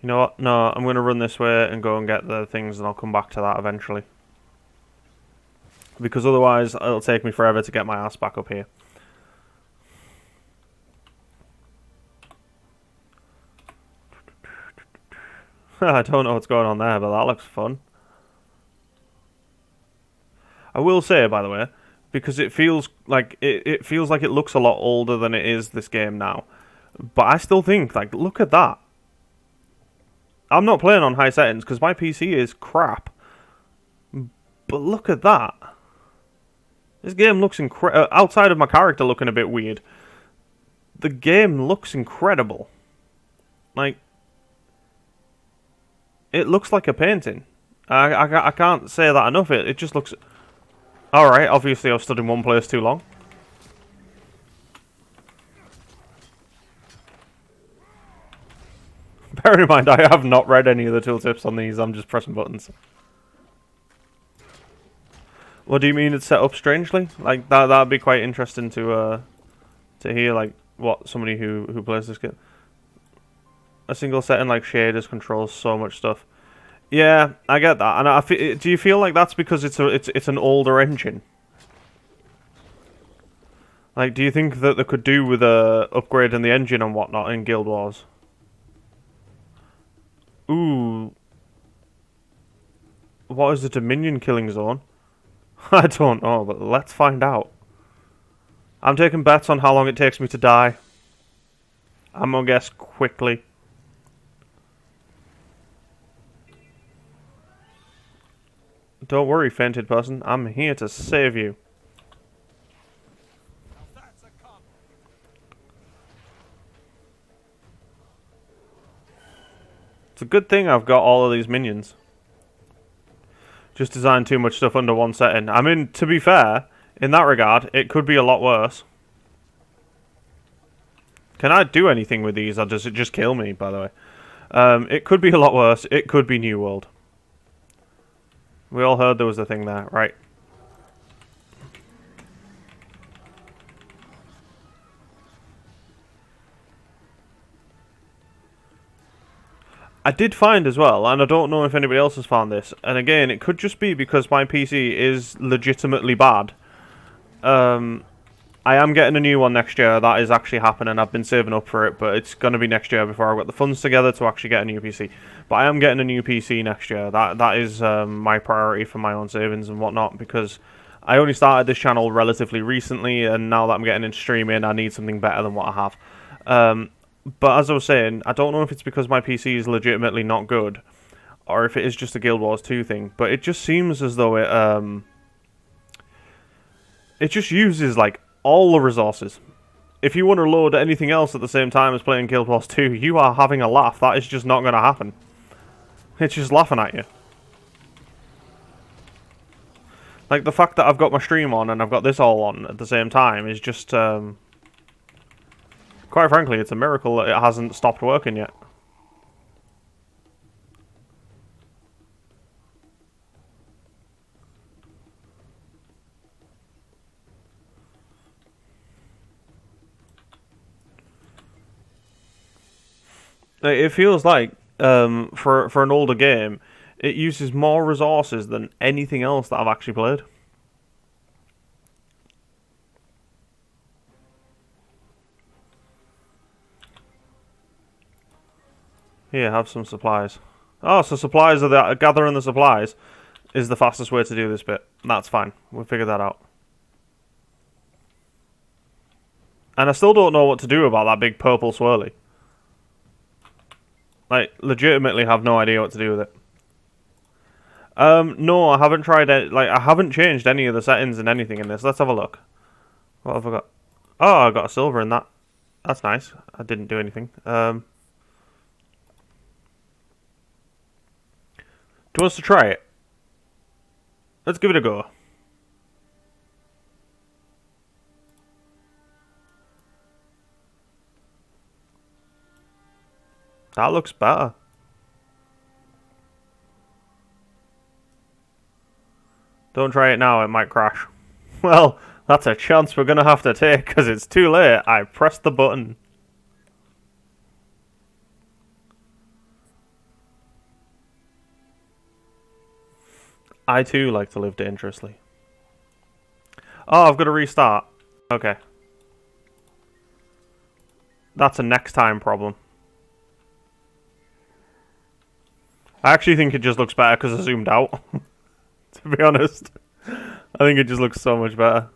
You know what? No, I'm going to run this way and go and get the things, and I'll come back to that eventually. Because otherwise, it'll take me forever to get my ass back up here. I don't know what's going on there, but that looks fun. I will say, by the way, because it feels like it feels like it looks a lot older than it is this game now. But I still think, like, look at that. I'm not playing on high settings because my PC is crap. But look at that. This game looks incredible. Outside of my character looking a bit weird, the game looks incredible. Like, it looks like a painting. I can't say that enough. It just looks... Alright, obviously I've stood in one place too long. Bear in mind, I have not read any of the tooltips on these. I'm just pressing buttons. What do you mean it's set up strangely? Like, that'd be quite interesting to hear, like, what somebody who plays this game... A single setting like shaders controls so much stuff. Yeah, I get that. And do you feel like that's because it's an older engine? Like, do you think that they could do with upgrading the engine and whatnot in Guild Wars? Ooh. What is the Dominion killing zone? I don't know, but let's find out. I'm taking bets on how long it takes me to die. I'm gonna guess quickly. Don't worry, fainted person. I'm here to save you. It's a good thing I've got all of these minions. Just designed too much stuff under one setting. I mean, to be fair, in that regard, it could be a lot worse. Can I do anything with these, or does it just kill me, by the way? It could be a lot worse. It could be New World. We all heard there was a thing there, right? I did find as well, and I don't know if anybody else has found this, and again, it could just be because my PC is legitimately bad. I am getting a new one next year. That is actually happening. I've been saving up for it, but it's going to be next year before I've got the funds together to actually get a new PC. But I am getting a new PC next year. That is my priority for my own savings and whatnot, because I only started this channel relatively recently, and now that I'm getting into streaming, I need something better than what I have. But as I was saying, I don't know if it's because my PC is legitimately not good, or if it is just a Guild Wars 2 thing, but it just seems as though it just uses, like, all the resources. If you want to load anything else at the same time as playing Guild Wars 2, you are having a laugh. That is just not going to happen. It's just laughing at you. Like, the fact that I've got my stream on and I've got this all on at the same time is just, quite frankly, it's a miracle that it hasn't stopped working yet. It feels like, for an older game, it uses more resources than anything else that I've actually played. Here, have some supplies. Oh, so supplies are gathering the supplies is the fastest way to do this bit. That's fine. We'll figure that out. And I still don't know what to do about that big purple swirly. Like, legitimately have no idea what to do with it. No, I haven't tried it. Like, I haven't changed any of the settings and anything in this. Let's have a look. What have I got? Oh, I got a silver in that. That's nice. I didn't do anything. Do you want us to try it? Let's give it a go. That looks better. Don't try it now, it might crash. Well, that's a chance we're going to have to take, because it's too late. I pressed the button. I too like to live dangerously. Oh, I've got to restart. Okay. That's a next time problem. I actually think it just looks better because I zoomed out. To be honest. I think it just looks so much better.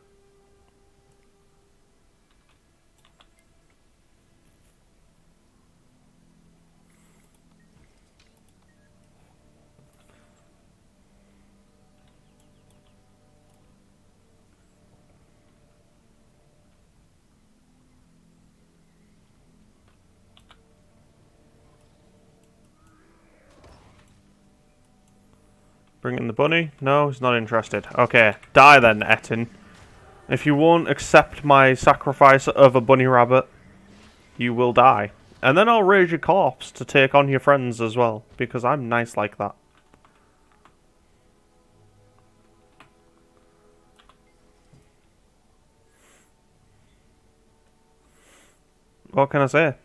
Bring in the bunny? No, he's not interested. Okay, die then, Etin. If you won't accept my sacrifice of a bunny rabbit, you will die. And then I'll raise your corpse to take on your friends as well, because I'm nice like that. What can I say?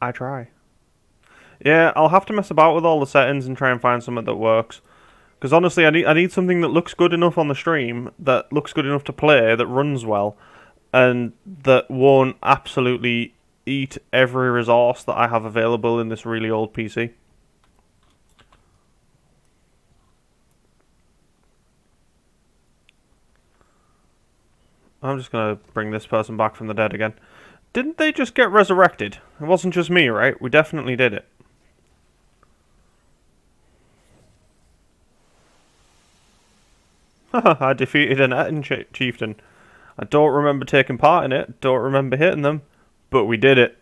I try. Yeah, I'll have to mess about with all the settings and try and find something that works. Because honestly, I need something that looks good enough on the stream, that looks good enough to play, that runs well, and that won't absolutely eat every resource that I have available in this really old PC. I'm just going to bring this person back from the dead again. Didn't they just get resurrected? It wasn't just me, right? We definitely did it. I defeated an Etin chieftain. I don't remember taking part in it, don't remember hitting them, but we did it.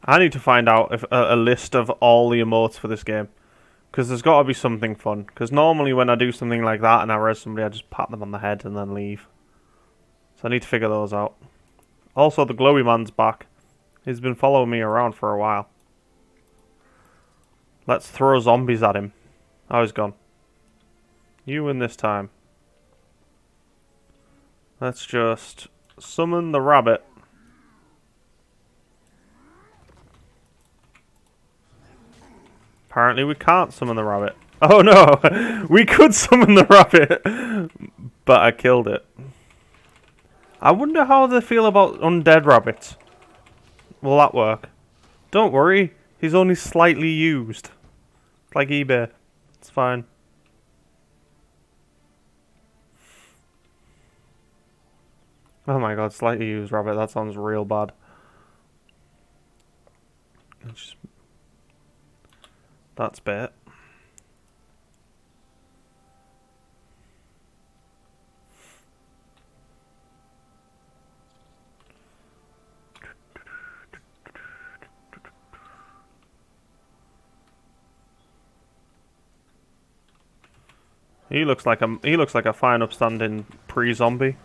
I need to find out if a list of all the emotes for this game. Because there's got to be something fun. Because normally when I do something like that and I res somebody, I just pat them on the head and then leave. So I need to figure those out. Also, the glowy man's back. He's been following me around for a while. Let's throw zombies at him. Oh, he's gone. You win this time. Let's just summon the rabbit. Apparently we can't summon the rabbit. Oh no! We could summon the rabbit! But I killed it. I wonder how they feel about undead rabbits. Will that work? Don't worry, he's only slightly used. Like eBay. It's fine. Oh my god, slightly used rabbit, that sounds real bad. That's bit. He looks like a fine upstanding pre-zombie.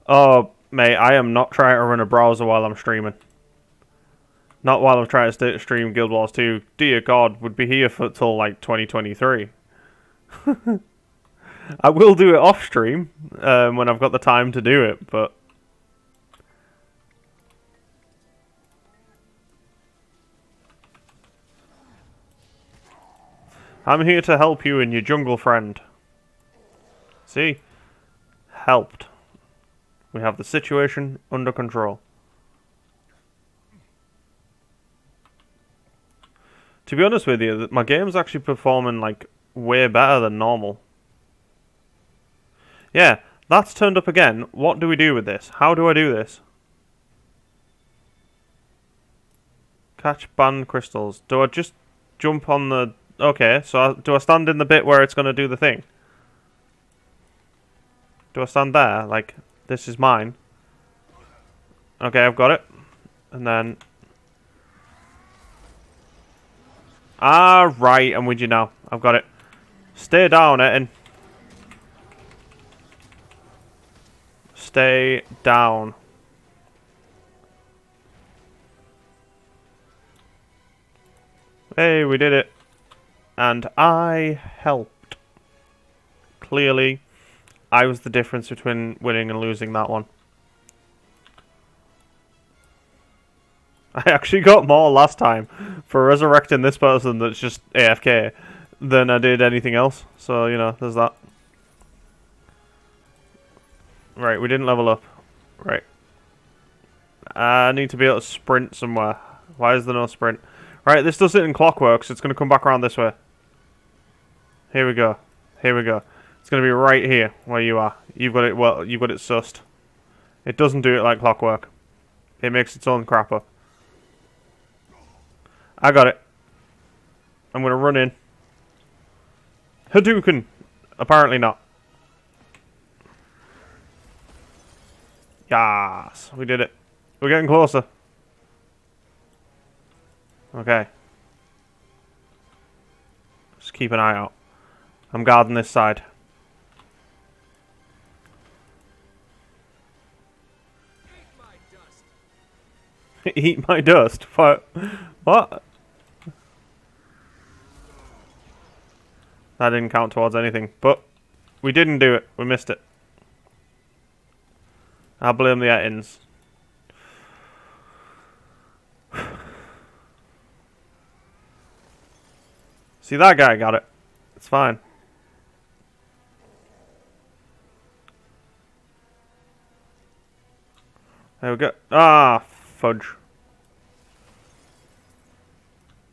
Oh, mate, I am not trying to run a browser while I'm streaming. Not while I'm trying to stream Guild Wars 2. Dear God, would be here for till like 2023. I will do it off stream when I've got the time to do it, but I'm here to help you and your jungle friend. See? Helped. We have the situation under control. To be honest with you, my game's actually performing like way better than normal. Yeah, that's turned up again. What do we do with this? How do I do this? Catch banned crystals. Do I just jump on the... Okay, so do I stand in the bit where it's going to do the thing? Do I stand there? Like, this is mine. Okay, I've got it. And then... Ah, right, I'm with you now. I've got it. Stay down, Etin. Stay down. Hey, we did it. And I helped. Clearly, I was the difference between winning and losing that one. I actually got more last time for resurrecting this person that's just AFK than I did anything else. So, you know, there's that. Right, we didn't level up. Right. I need to be able to sprint somewhere. Why is there no sprint? Right, this does it in clockwork, so it's going to come back around this way. Here we go. Here we go. It's going to be right here where you are. You've got it, well, you've got it sussed. It doesn't do it like clockwork. It makes its own crapper. I got it. I'm going to run in. Hadouken! Apparently not. Yes, we did it. We're getting closer. Okay. Just keep an eye out. I'm guarding this side. Eat my dust? What? What? That didn't count towards anything, but we didn't do it. We missed it. I blame the Ettins. See, that guy got it. It's fine. There we go. Ah, fudge.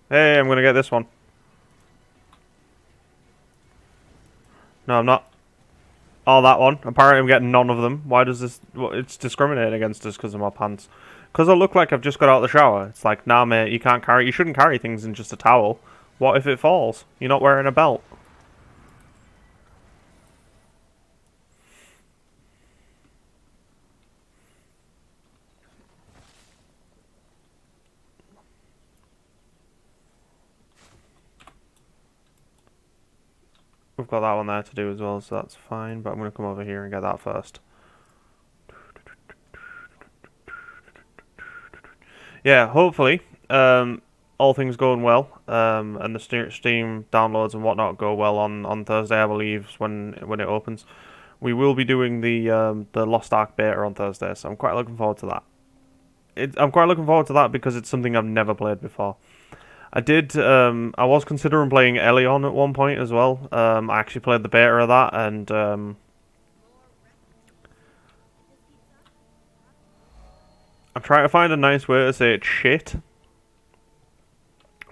Hey, I'm gonna get this one. No, I'm not. Oh, that one. Apparently I'm getting none of them. Why does this... Well, it's discriminating against us because of my pants. Because I look like I've just got out of the shower. It's like, nah, mate, you can't carry... You shouldn't carry things in just a towel. What if it falls? You're not wearing a belt. We've got that one there to do as well, so that's fine. But I'm going to come over here and get that first. Yeah, hopefully, all things going well, and the Steam downloads and whatnot go well on Thursday, I believe, when it opens. We will be doing the Lost Ark beta on Thursday, so I'm quite looking forward to that. I'm quite looking forward to that because it's something I've never played before. I was considering playing Elion at one point as well. I actually played the beta of that, and I'm trying to find a nice way to say it's shit,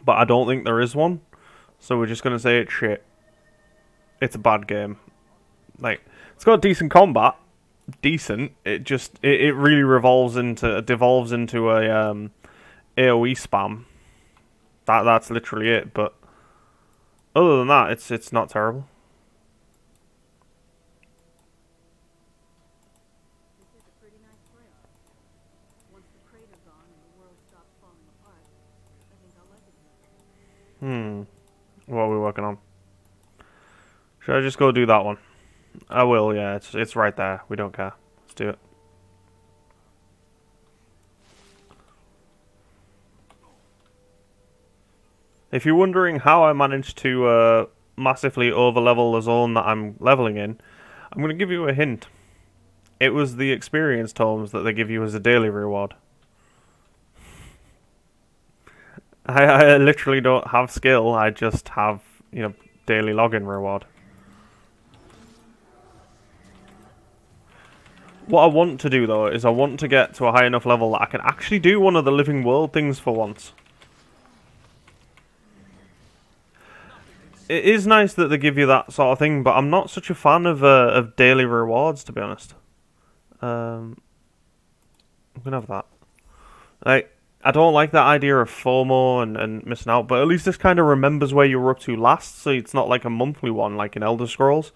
but I don't think there is one, so we're just gonna say it's shit. It's a bad game. Like, it's got decent combat, decent. It really devolves into a AOE spam. That's literally it. But other than that, it's not terrible. This is a pretty nice place. Once the crater's gone and the world stops falling apart, I think I'll like it here. What are we working on? Should I just go do that one? I will, yeah. It's right there. We don't care. Let's do it. If you're wondering how I managed to massively overlevel the zone that I'm leveling in, I'm going to give you a hint. It was the experience tomes that they give you as a daily reward. I literally don't have skill, I just have, you know, daily login reward. What I want to do, though, is I want to get to a high enough level that I can actually do one of the living world things for once. It is nice that they give you that sort of thing, but I'm not such a fan of daily rewards, to be honest. I'm gonna have that. Like, I don't like that idea of FOMO and missing out, but at least this kind of remembers where you were up to last, so it's not like a monthly one like in Elder Scrolls,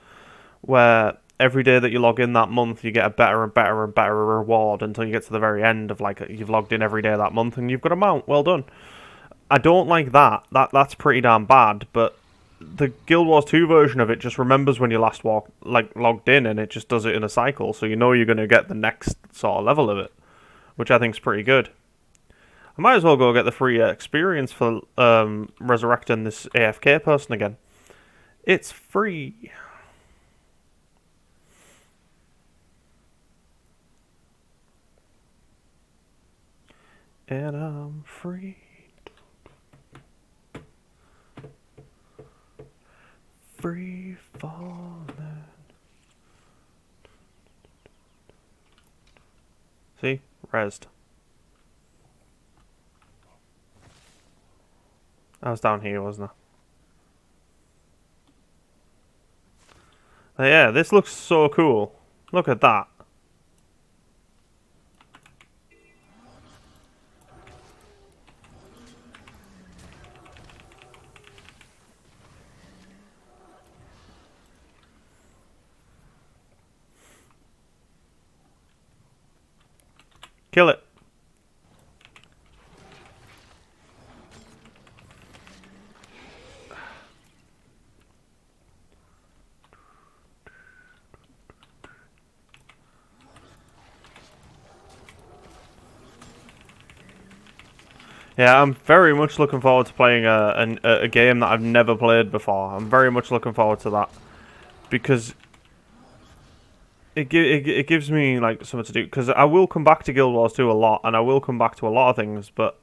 where every day that you log in that month, you get a better and better and better reward until you get to the very end of, like, you've logged in every day that month and you've got a mount. Well done. I don't like that. That's pretty damn bad, but the Guild Wars 2 version of it just remembers when you last logged in, and it just does it in a cycle, so you know you're going to get the next sort of level of it, which I think is pretty good. I might as well go get the free experience for resurrecting this AFK person again. It's free. and I'm free. Free falling. See? Rezzed. I was down here, wasn't I? Yeah, this looks so cool. Look at that. Kill it. Yeah, I'm very much looking forward to playing a game that I've never played before. I'm very much looking forward to that. Because it gives me like something to do. Because I will come back to Guild Wars 2 a lot, and I will come back to a lot of things, but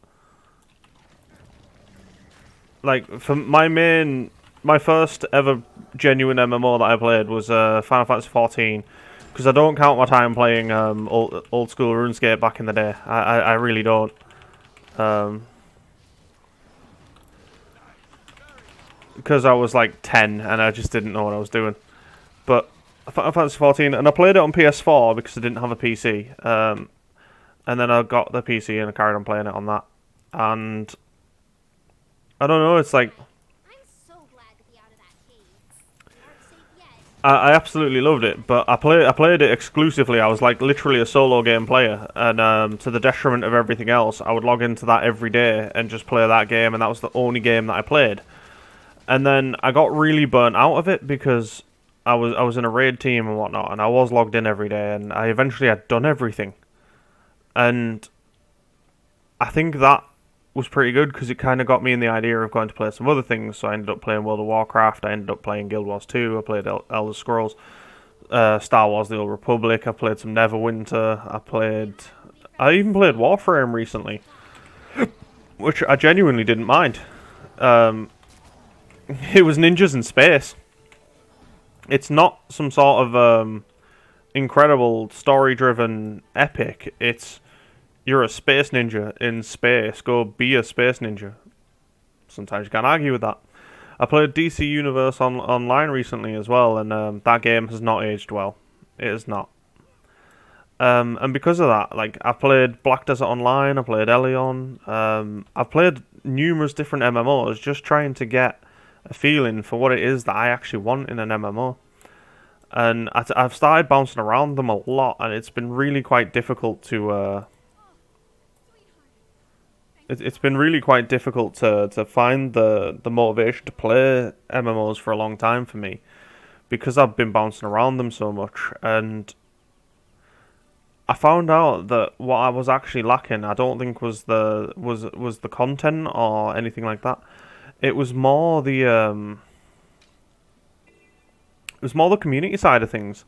like for my first ever genuine MMO that I played was Final Fantasy 14. Because I don't count my time playing old school RuneScape back in the day. I really don't. Because I was like 10 and I just didn't know what I was doing. But Final Fantasy 14, and I played it on PS4 because I didn't have a PC. And then I got the PC and I carried on playing it on that. And I don't know, it's like I'm so glad to be out of that cave. We aren't safe yet. I absolutely loved it, but I played it exclusively. I was like literally a solo game player, and to the detriment of everything else, I would log into that every day and just play that game, and that was the only game that I played. And then I got really burnt out of it because I was in a raid team and whatnot, and I was logged in every day, and I eventually had done everything. And I think that was pretty good because it kind of got me in the idea of going to play some other things. So I ended up playing World of Warcraft, I ended up playing Guild Wars 2, I played Elder Scrolls, Star Wars The Old Republic, I played some Neverwinter, I even played Warframe recently, which I genuinely didn't mind. It was ninjas in space. It's not some sort of incredible story-driven epic. It's you're a space ninja in space. Go be a space ninja. Sometimes you can't argue with that. I played DC Universe online recently as well, and that game has not aged well. It has not. And because of that, like I've played Black Desert Online, I played Elion, I've played numerous different MMOs, just trying to get a feeling for what it is that I actually want in an MMO. And I've started bouncing around them a lot, and it's been really quite difficult to. It's been really quite difficult to find the motivation to play MMOs for a long time for me, because I've been bouncing around them so much, and I found out that what I was actually lacking, I don't think was the content or anything like that. It was more the community side of things.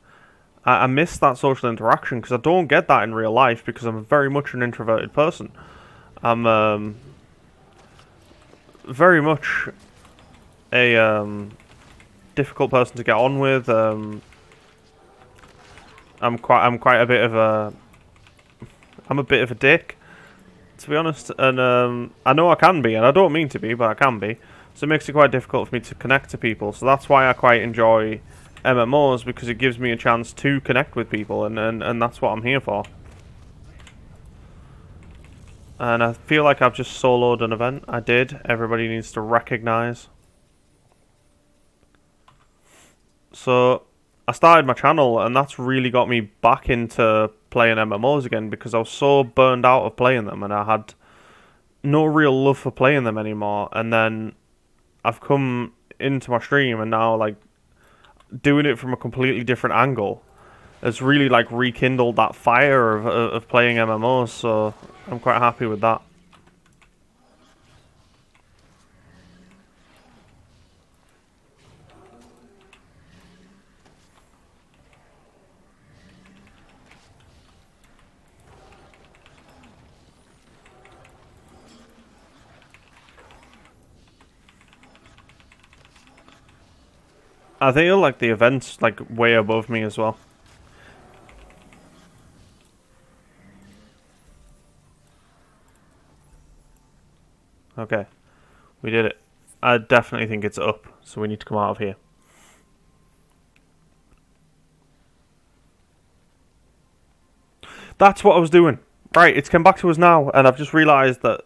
I miss that social interaction because I don't get that in real life because I'm very much an introverted person. I'm very much a difficult person to get on with. I'm quite a bit of I'm a bit of a dick, to be honest, and I know I can be, and I don't mean to be, but I can be. So it makes it quite difficult for me to connect to people. So that's why I quite enjoy MMOs, because it gives me a chance to connect with people, and that's what I'm here for. And I feel like I've just soloed an event. I did. Everybody needs to recognise. So I started my channel, and that's really got me back into playing MMOs again, because I was so burned out of playing them, and I had no real love for playing them anymore. And then I've come into my stream, and now like doing it from a completely different angle has really like rekindled that fire of playing MMOs. So I'm quite happy with that. I feel like the event's like way above me as well. Okay, we did it. I definitely think it's up, so we need to come out of here. That's what I was doing. Right, it's come back to us now, and I've just realised that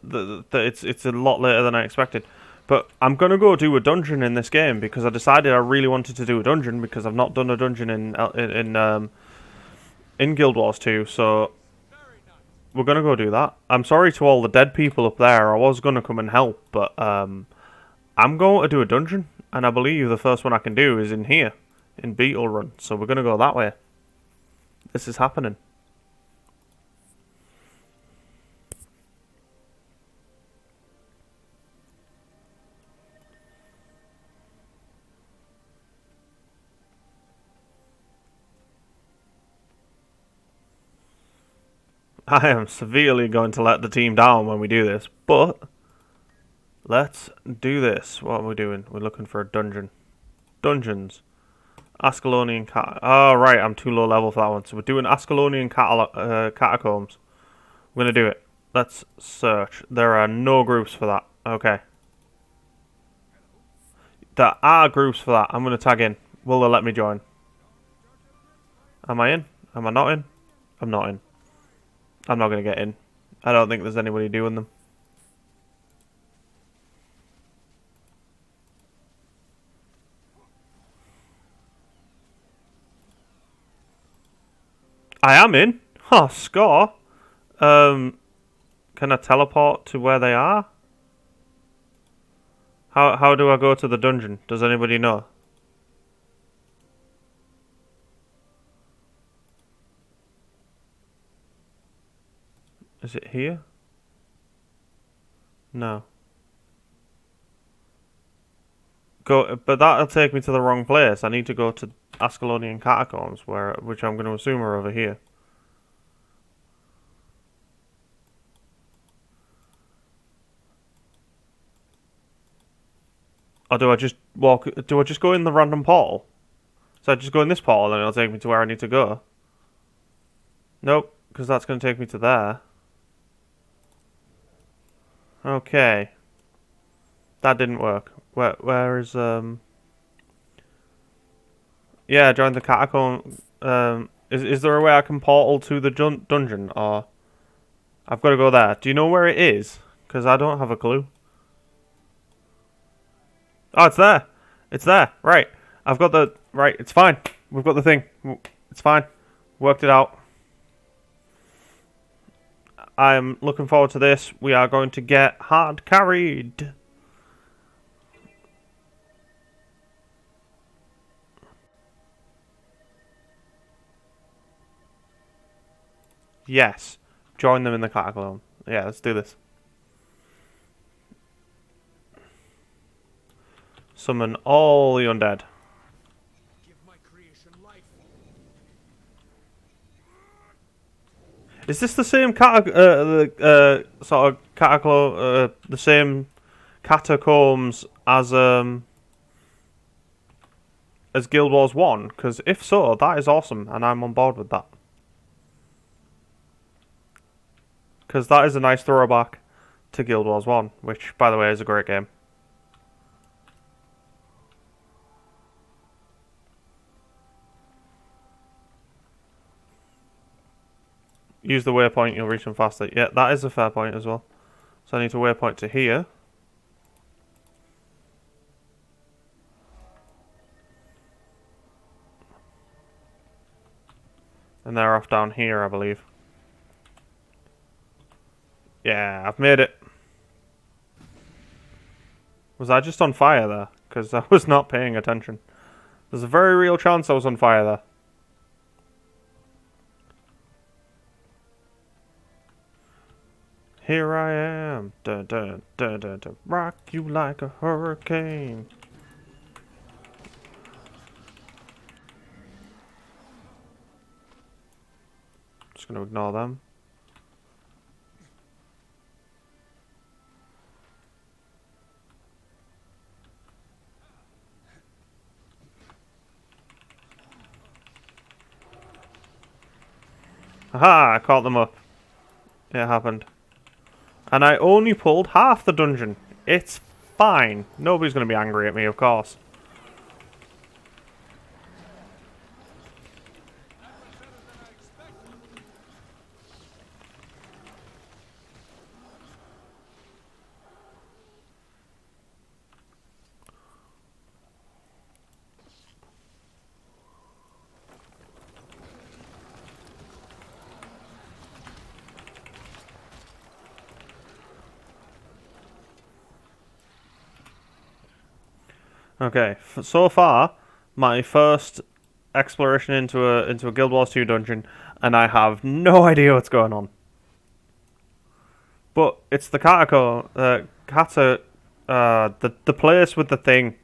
it's a lot later than I expected. But I'm gonna go do a dungeon in this game because I decided I really wanted to do a dungeon because I've not done a dungeon in Guild Wars 2. So we're gonna go do that. I'm sorry to all the dead people up there. I was gonna come and help, but I'm going to do a dungeon, and I believe the first one I can do is in here, in Beetle Run. So we're gonna go that way. This is happening. I am severely going to let the team down when we do this, but let's do this. What are we doing? We're looking for a dungeon. Dungeons. Ascalonian cat. Oh, right, I'm too low level for that one. So we're doing Ascalonian catacombs. We're going to do it. Let's search. There are no groups for that. Okay. There are groups for that. I'm going to tag in. Will they let me join? Am I in? Am I not in? I'm not in. I'm not going to get in. I don't think there's anybody doing them. I am in. Oh, score. Can I teleport to where they are? How do I go to the dungeon? Does anybody know? Is it here? No. Go, but that'll take me to the wrong place. I need to go to Ascalonian catacombs, which I'm going to assume are over here. Or do I just walk? Do I just go in the random portal? So I just go in this portal and it'll take me to where I need to go? Nope, because that's going to take me to there. Okay. That didn't work. Where is Yeah, join the catacomb. Is there a way I can portal to the dungeon, or I've got to go there? Do you know where it is? Because I don't have a clue. Oh, it's there. It's there. Right. I've got the right. It's fine. We've got the thing. It's fine. Worked it out. I'm looking forward to this. We are going to get hard carried. Yes. Join them in the catacomb. Yeah, let's do this. Summon all the undead. Give my creation life. Is this the same sort of catacomb, the same catacombs as Guild Wars 1? Because if so, that is awesome, and I'm on board with that. Because that is a nice throwback to Guild Wars 1, which, by the way, is a great game. Use the waypoint, you'll reach them faster. Yeah, that is a fair point as well. So I need to waypoint to here. And they're off down here, I believe. Yeah, I've made it. Was I just on fire there? Because I was not paying attention. There's a very real chance I was on fire there. Here I am, dun, dun, dun, dun, dun, rock you like a hurricane. Just gonna ignore them. Aha! I caught them up. It happened. And I only pulled half the dungeon. It's fine. Nobody's going to be angry at me, of course. Okay, so far, my first exploration into a Guild Wars 2 dungeon, and I have no idea what's going on. But it's the the place with the thing.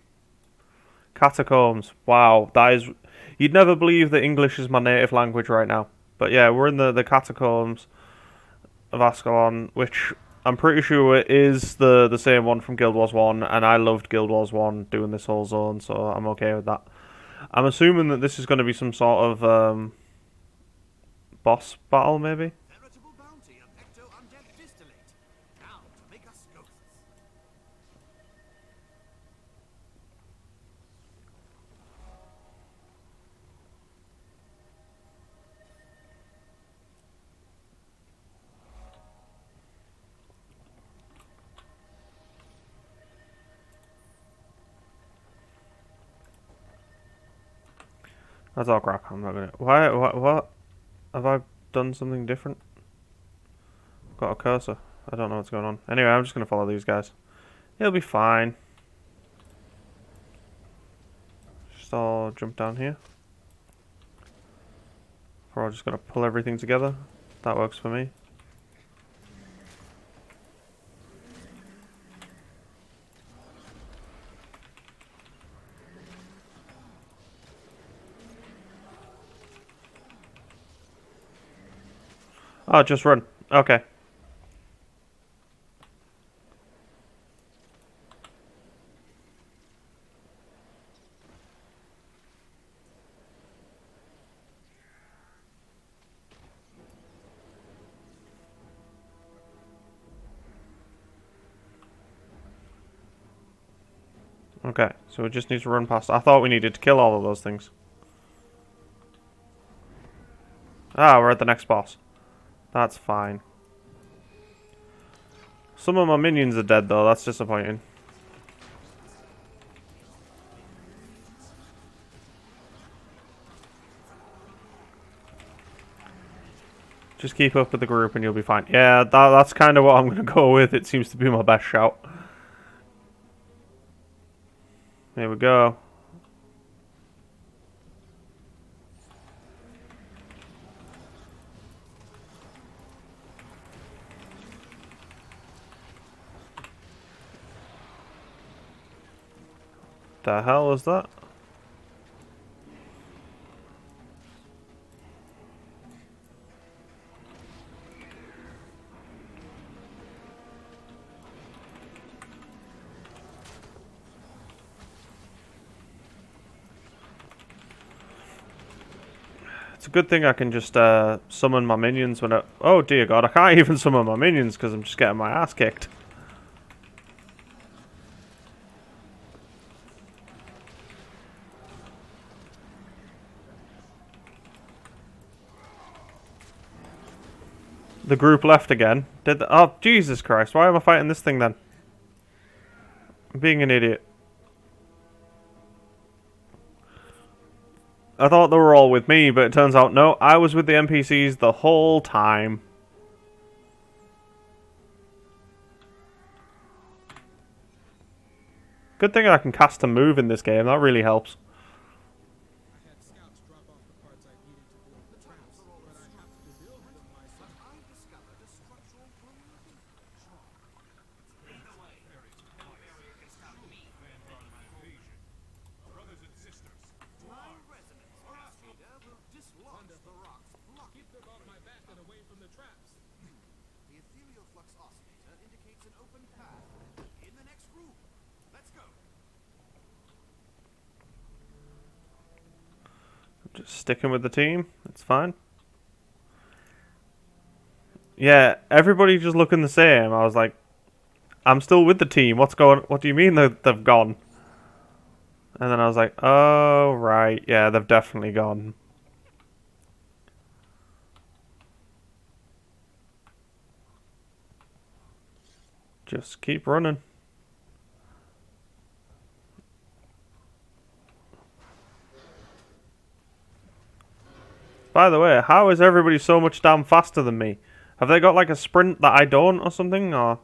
Catacombs. Wow, that is. You'd never believe that English is my native language right now. But yeah, we're in the catacombs of Ascalon, which I'm pretty sure is the same one from Guild Wars 1, and I loved Guild Wars 1 doing this whole zone, so I'm okay with that. I'm assuming that this is going to be some sort of boss battle, maybe? Veritable bounty of ecto-undead distillate. Now to make us ghosts. That's all crap. I'm not gonna. Why? What? Have I done something different? Got a cursor. I don't know what's going on. Anyway, I'm just gonna follow these guys. It'll be fine. Just all jump down here. Or I'm just gonna pull everything together. That works for me. Oh, just run. Okay. Okay, so we just need to run past. I thought we needed to kill all of those things. Ah, we're at the next boss. That's fine. Some of my minions are dead, though. That's disappointing. Just keep up with the group and you'll be fine. Yeah, that's kind of what I'm going to go with. It seems to be my best shout. There we go. The hell was that? It's a good thing I can just summon my minions when I... Oh dear god, I can't even summon my minions because I'm just getting my ass kicked. The group left again. Oh, Jesus Christ. Why am I fighting this thing then? I'm being an idiot. I thought they were all with me, but it turns out no, I was with the NPCs the whole time. Good thing I can cast a move in this game. That really helps. I had scouts drop off the parts I needed to build the traps, but I have to build them myself. I discovered a structural vulnerability. Brothers and sisters, My resonance cascade will dislodge the rocks. Keep them off my back and away from the traps. The ethereal flux oscillator indicates an open path in the next room. Let's go. Just sticking with the team. It's fine. Yeah, everybody just looking the same. I was like, I'm still with the team. What do you mean they've gone? And then I was like, oh, right. Yeah, they've definitely gone. Just keep running. By the way, how is everybody so much damn faster than me? Have they got like a sprint that I don't or something? Or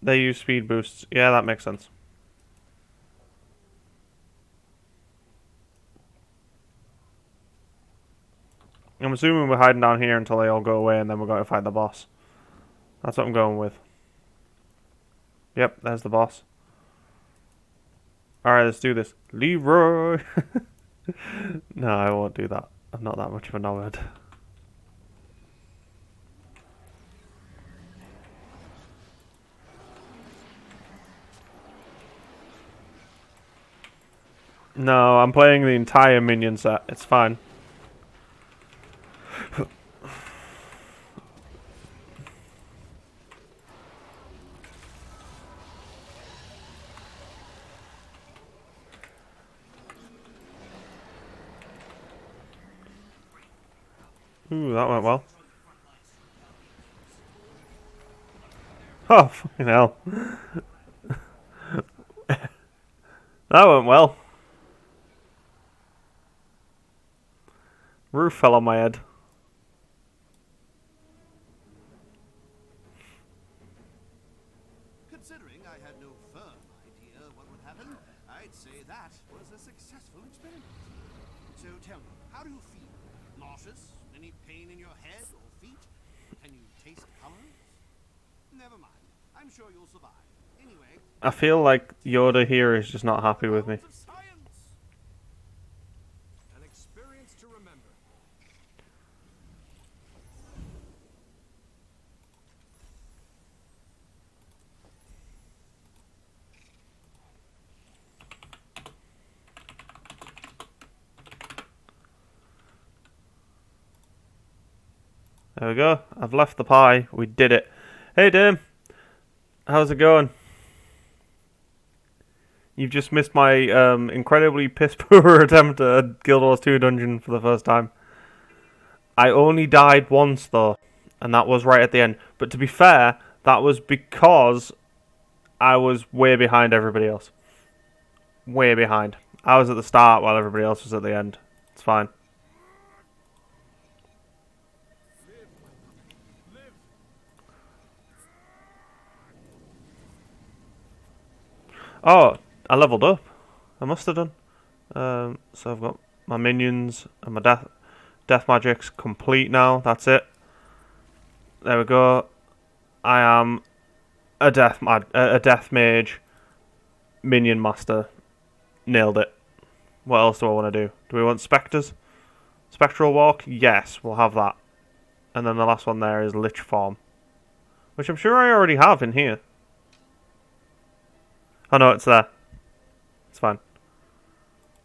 they use speed boosts? Yeah, that makes sense. I'm assuming we're hiding down here until they all go away and then we're going to fight the boss. That's what I'm going with. Yep, there's the boss. Alright, let's do this. Leroy! No, I won't do that. I'm not that much of a nomad. No, I'm playing the entire minion set. It's fine. Ooh, that went well. Oh, fucking hell. That went well. Roof fell on my head. Considering I had no firm idea what would happen, I'd say that was a successful experiment. So tell me, how do you feel? Nauseous? Any pain in your head or feet? Can you taste colors? Never mind. I'm sure you'll survive. Anyway, I feel like Yoda here is just not happy with me. of science. An experience to remember. There we go. I've left the pie. We did it. Hey, Dame. How's it going? You've just missed my incredibly piss-poor attempt at Guild Wars 2 dungeon for the first time. I only died once, though, and that was right at the end. But to be fair, that was because I was way behind everybody else. Way behind. I was at the start while everybody else was at the end. It's fine. Oh, I leveled up. I must have done. So I've got my minions and my death magic's complete now. That's it. There we go. I am a death mage, minion master. Nailed it. What else do I want to do? Do we want specters? Spectral walk? Yes, we'll have that. And then the last one there is lich form, which I'm sure I already have in here. Oh no, it's there. It's fine.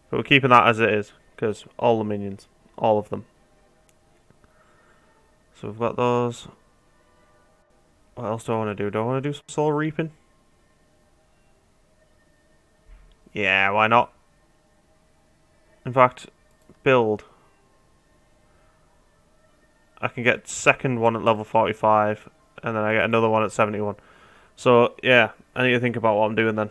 But we're keeping that as it is, because all the minions. All of them. So we've got those. What else do I want to do? Do I want to do some soul reaping? Yeah, why not? In fact, build. I can get second one at level 45, and then I get another one at 71. So, yeah, I need to think about what I'm doing then.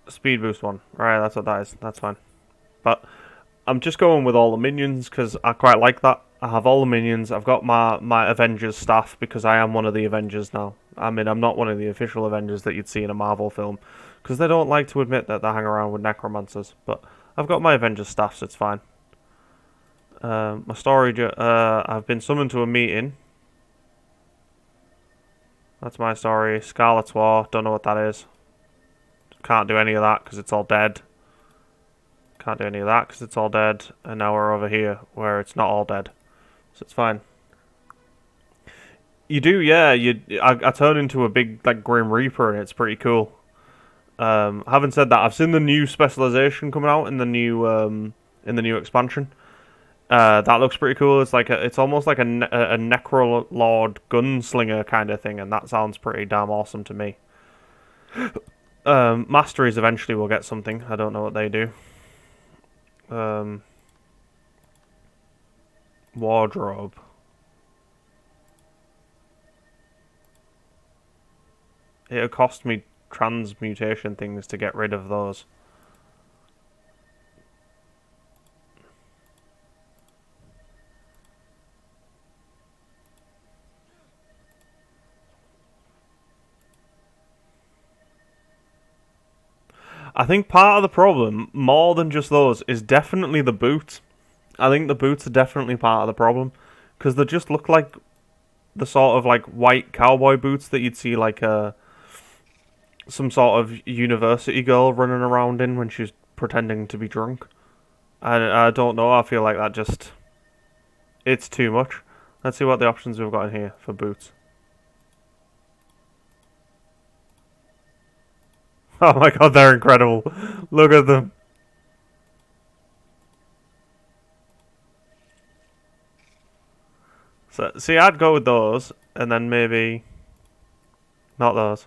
Speed boost one. Right, that's what that is. That's fine. But I'm just going with all the minions because I quite like that. I have all the minions. I've got my Avengers staff because I am one of the Avengers now. I mean, I'm not one of the official Avengers that you'd see in a Marvel film because they don't like to admit that they hang around with necromancers. But I've got my Avengers staff, so it's fine. My storage, I've been summoned to a meeting. That's my story. Scarlet's War, don't know what that is. Can't do any of that because it's all dead. Can't do any of that because it's all dead. And now we're over here where it's not all dead. So it's fine. You do, yeah. I turn into a big like Grim Reaper and it's pretty cool. Having said that, I've seen the new specialization coming out in the new expansion. That looks pretty cool. It's like it's almost like a Necrolord gunslinger kind of thing, and that sounds pretty damn awesome to me. Masteries eventually will get something. I don't know what they do. Wardrobe. It'll cost me transmutation things to get rid of those. I think part of the problem, more than just those, is definitely the boots. I think the boots are definitely part of the problem. Because they just look like the sort of like white cowboy boots that you'd see like some sort of university girl running around in when she's pretending to be drunk. I don't know, I feel like that just... It's too much. Let's see what the options we've got in here for boots. Oh my god, they're incredible. Look at them. So, see, I'd go with those, and then maybe... Not those.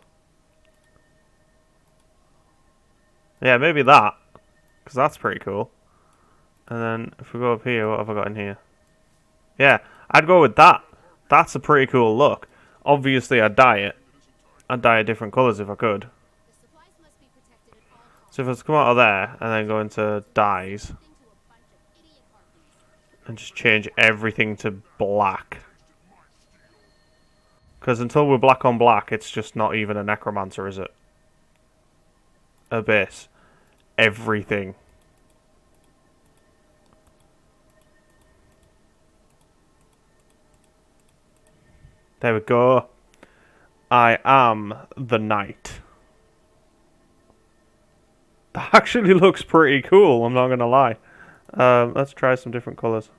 Yeah, maybe that. Because that's pretty cool. And then, if we go up here, what have I got in here? Yeah, I'd go with that. That's a pretty cool look. Obviously, I'd dye it. I'd dye it different colours if I could. So if I was to come out of there, and then go into dyes, and just change everything to black. Because until we're black on black, it's just not even a necromancer, is it? Abyss. Everything. There we go. I am the knight. That actually looks pretty cool, I'm not going to lie. Let's try some different colours.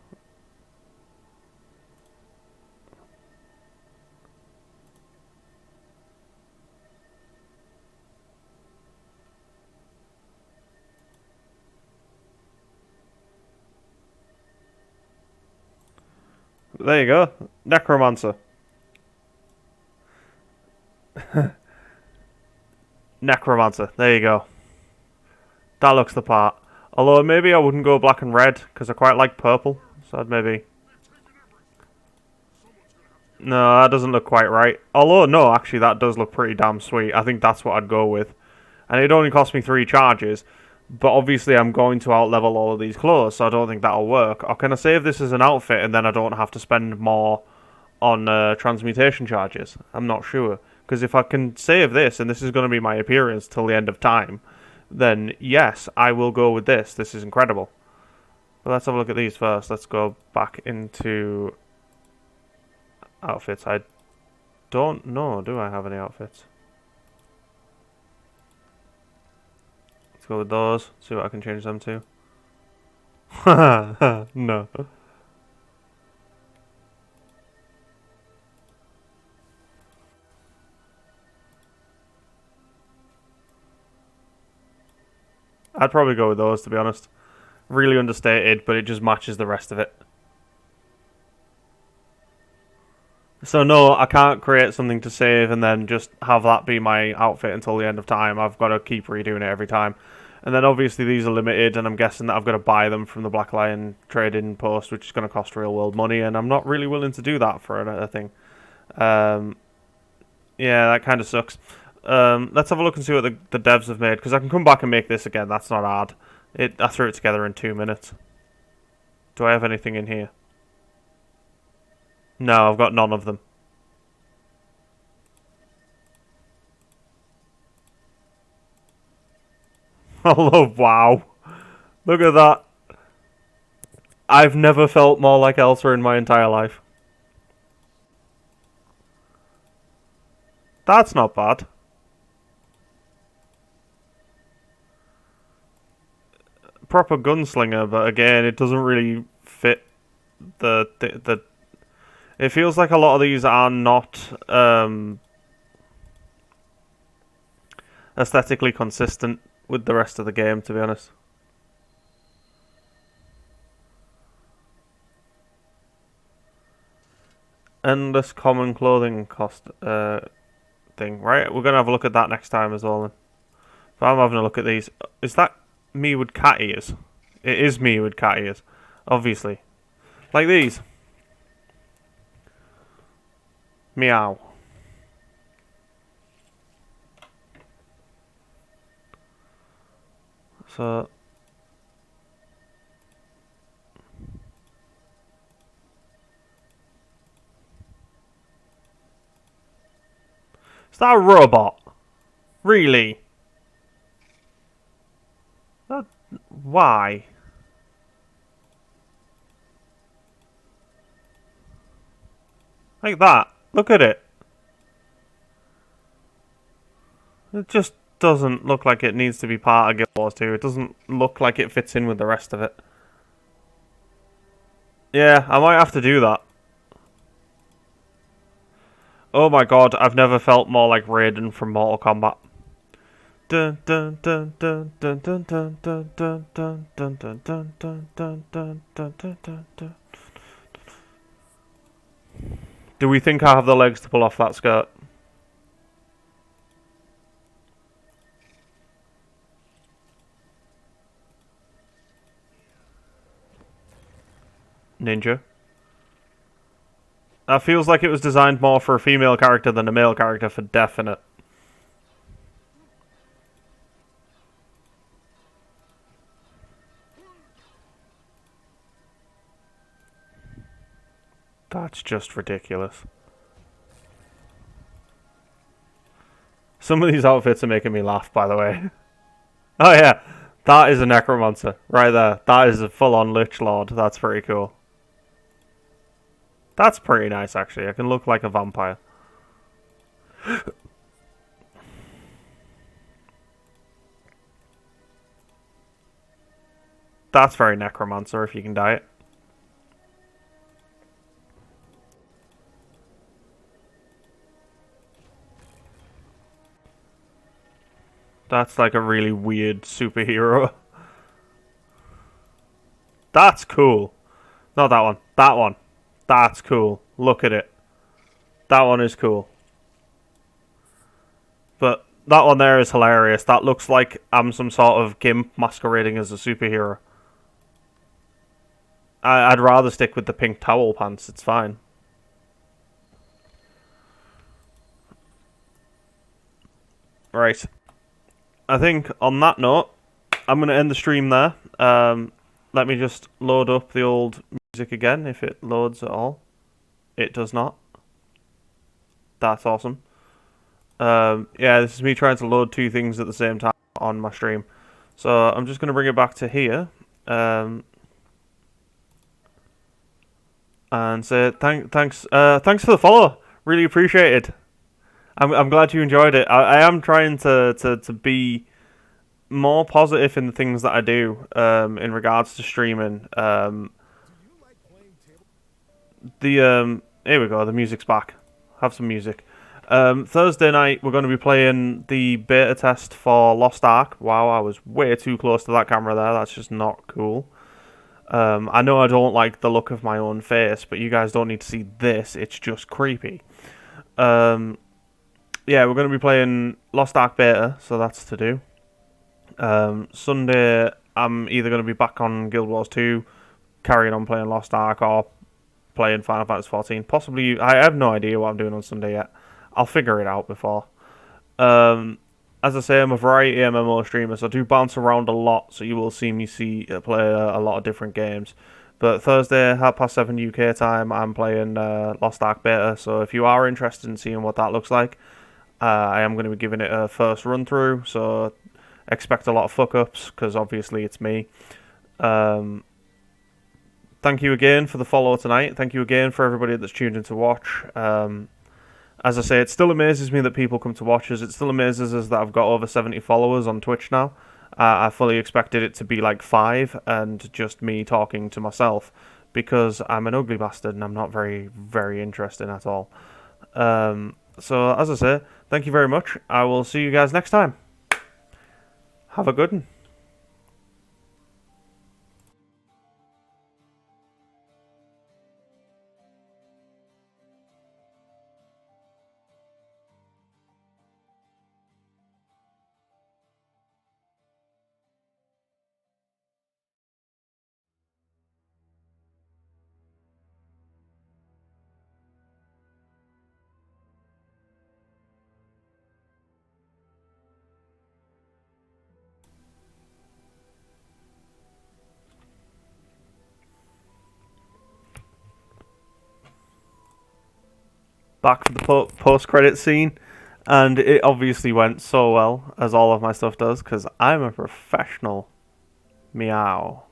There you go. Necromancer. Necromancer. There you go. That looks the part. Although maybe I wouldn't go black and red, because I quite like purple. So I'd maybe... No, that doesn't look quite right. Although, no, actually that does look pretty damn sweet. I think that's what I'd go with. And it only cost me 3 charges. But obviously I'm going to outlevel all of these clothes, so I don't think that'll work. Or can I save this as an outfit and then I don't have to spend more on transmutation charges? I'm not sure. Because if I can save this, and this is going to be my appearance till the end of time, then yes, I will go with this. This is incredible. But let's have a look at these first. Let's go back into outfits. I don't know. Do I have any outfits? Let's go with those. See what I can change them to. No. I'd probably go with those, to be honest. Really understated, but it just matches the rest of it. So no, I can't create something to save and then just have that be my outfit until the end of time. I've got to keep redoing it every time. And then obviously these are limited, and I'm guessing that I've got to buy them from the Black Lion trading post, which is going to cost real world money, and I'm not really willing to do that for a thing. Yeah, that kind of sucks. Let's have a look and see what the devs have made, because I can come back and make this again. That's not hard. I threw it together in 2 minutes. Do I have anything in here? No, I've got none of them. Oh, wow. Look at that. I've never felt more like Elsa in my entire life. That's not bad. proper gunslinger, but again, it doesn't really fit the. It feels like a lot of these are not aesthetically consistent with the rest of the game, to be honest. Endless common clothing cost thing. Right, we're going to have a look at that next time as well then. But I'm having a look at these. Is that me with cat ears? It is me with cat ears, obviously. Like these. Meow. So... Is that a robot? Really? Why? Like that. Look at it. It just doesn't look like it needs to be part of Guild Wars 2. It doesn't look like it fits in with the rest of it. Yeah, I might have to do that. Oh my god, I've never felt more like Raiden from Mortal Kombat. Dun dun dun dun dun dun dun dun dun dun dun dun dun dun dun dun dun dun dun. Do we think I have the legs to pull off that skirt? Ninja. That feels like it was designed more for a female character than a male character, for definite. That's just ridiculous. Some of these outfits are making me laugh, by the way. Oh yeah, that is a necromancer right there. That is a full-on lich lord. That's pretty cool. That's pretty nice, actually. I can look like a vampire. That's very necromancer if you can dye it. That's like a really weird superhero. That's cool. Not that one. That one. That's cool. Look at it. That one is cool. But that one there is hilarious. That looks like I'm some sort of gimp masquerading as a superhero. I'd rather stick with the pink towel pants. It's fine. Right. I think on that note, I'm going to end the stream there. Let me just load up the old music again, if it loads at all. It does not. That's awesome. Yeah, this is me trying to load two things at the same time on my stream. So I'm just going to bring it back to here. And say thanks for the follow. Really appreciate it. I'm glad you enjoyed it. I am trying to be more positive in the things that I do in regards to streaming. Here we go. The music's back. Have some music. Thursday night we're going to be playing the beta test for Lost Ark. Wow, I was way too close to that camera there. That's just not cool. I know I don't like the look of my own face, but you guys don't need to see this. It's just creepy. Yeah, we're going to be playing Lost Ark beta, so that's to do. Sunday, I'm either going to be back on Guild Wars 2, carrying on playing Lost Ark, or playing Final Fantasy 14. Possibly, I have no idea what I'm doing on Sunday yet. I'll figure it out before. As I say, I'm a variety MMO streamer, so I do bounce around a lot, so you will see me play a lot of different games. But Thursday, 7:30 UK time, I'm playing Lost Ark beta, so if you are interested in seeing what that looks like, I am going to be giving it a first run through, so expect a lot of fuck-ups, because obviously it's me. Thank you again for the follow tonight. Thank you again for everybody that's tuned in to watch. As I say, it still amazes me that people come to watch us. It still amazes us that I've got over 70 followers on Twitch now. I fully expected it to be like 5 and just me talking to myself, because I'm an ugly bastard and I'm not very, very interesting at all. So, as I say, thank you very much. I will see you guys next time. Have a good one. Back for the post-credit scene, and it obviously went so well, as all of my stuff does, because I'm a professional. Meow.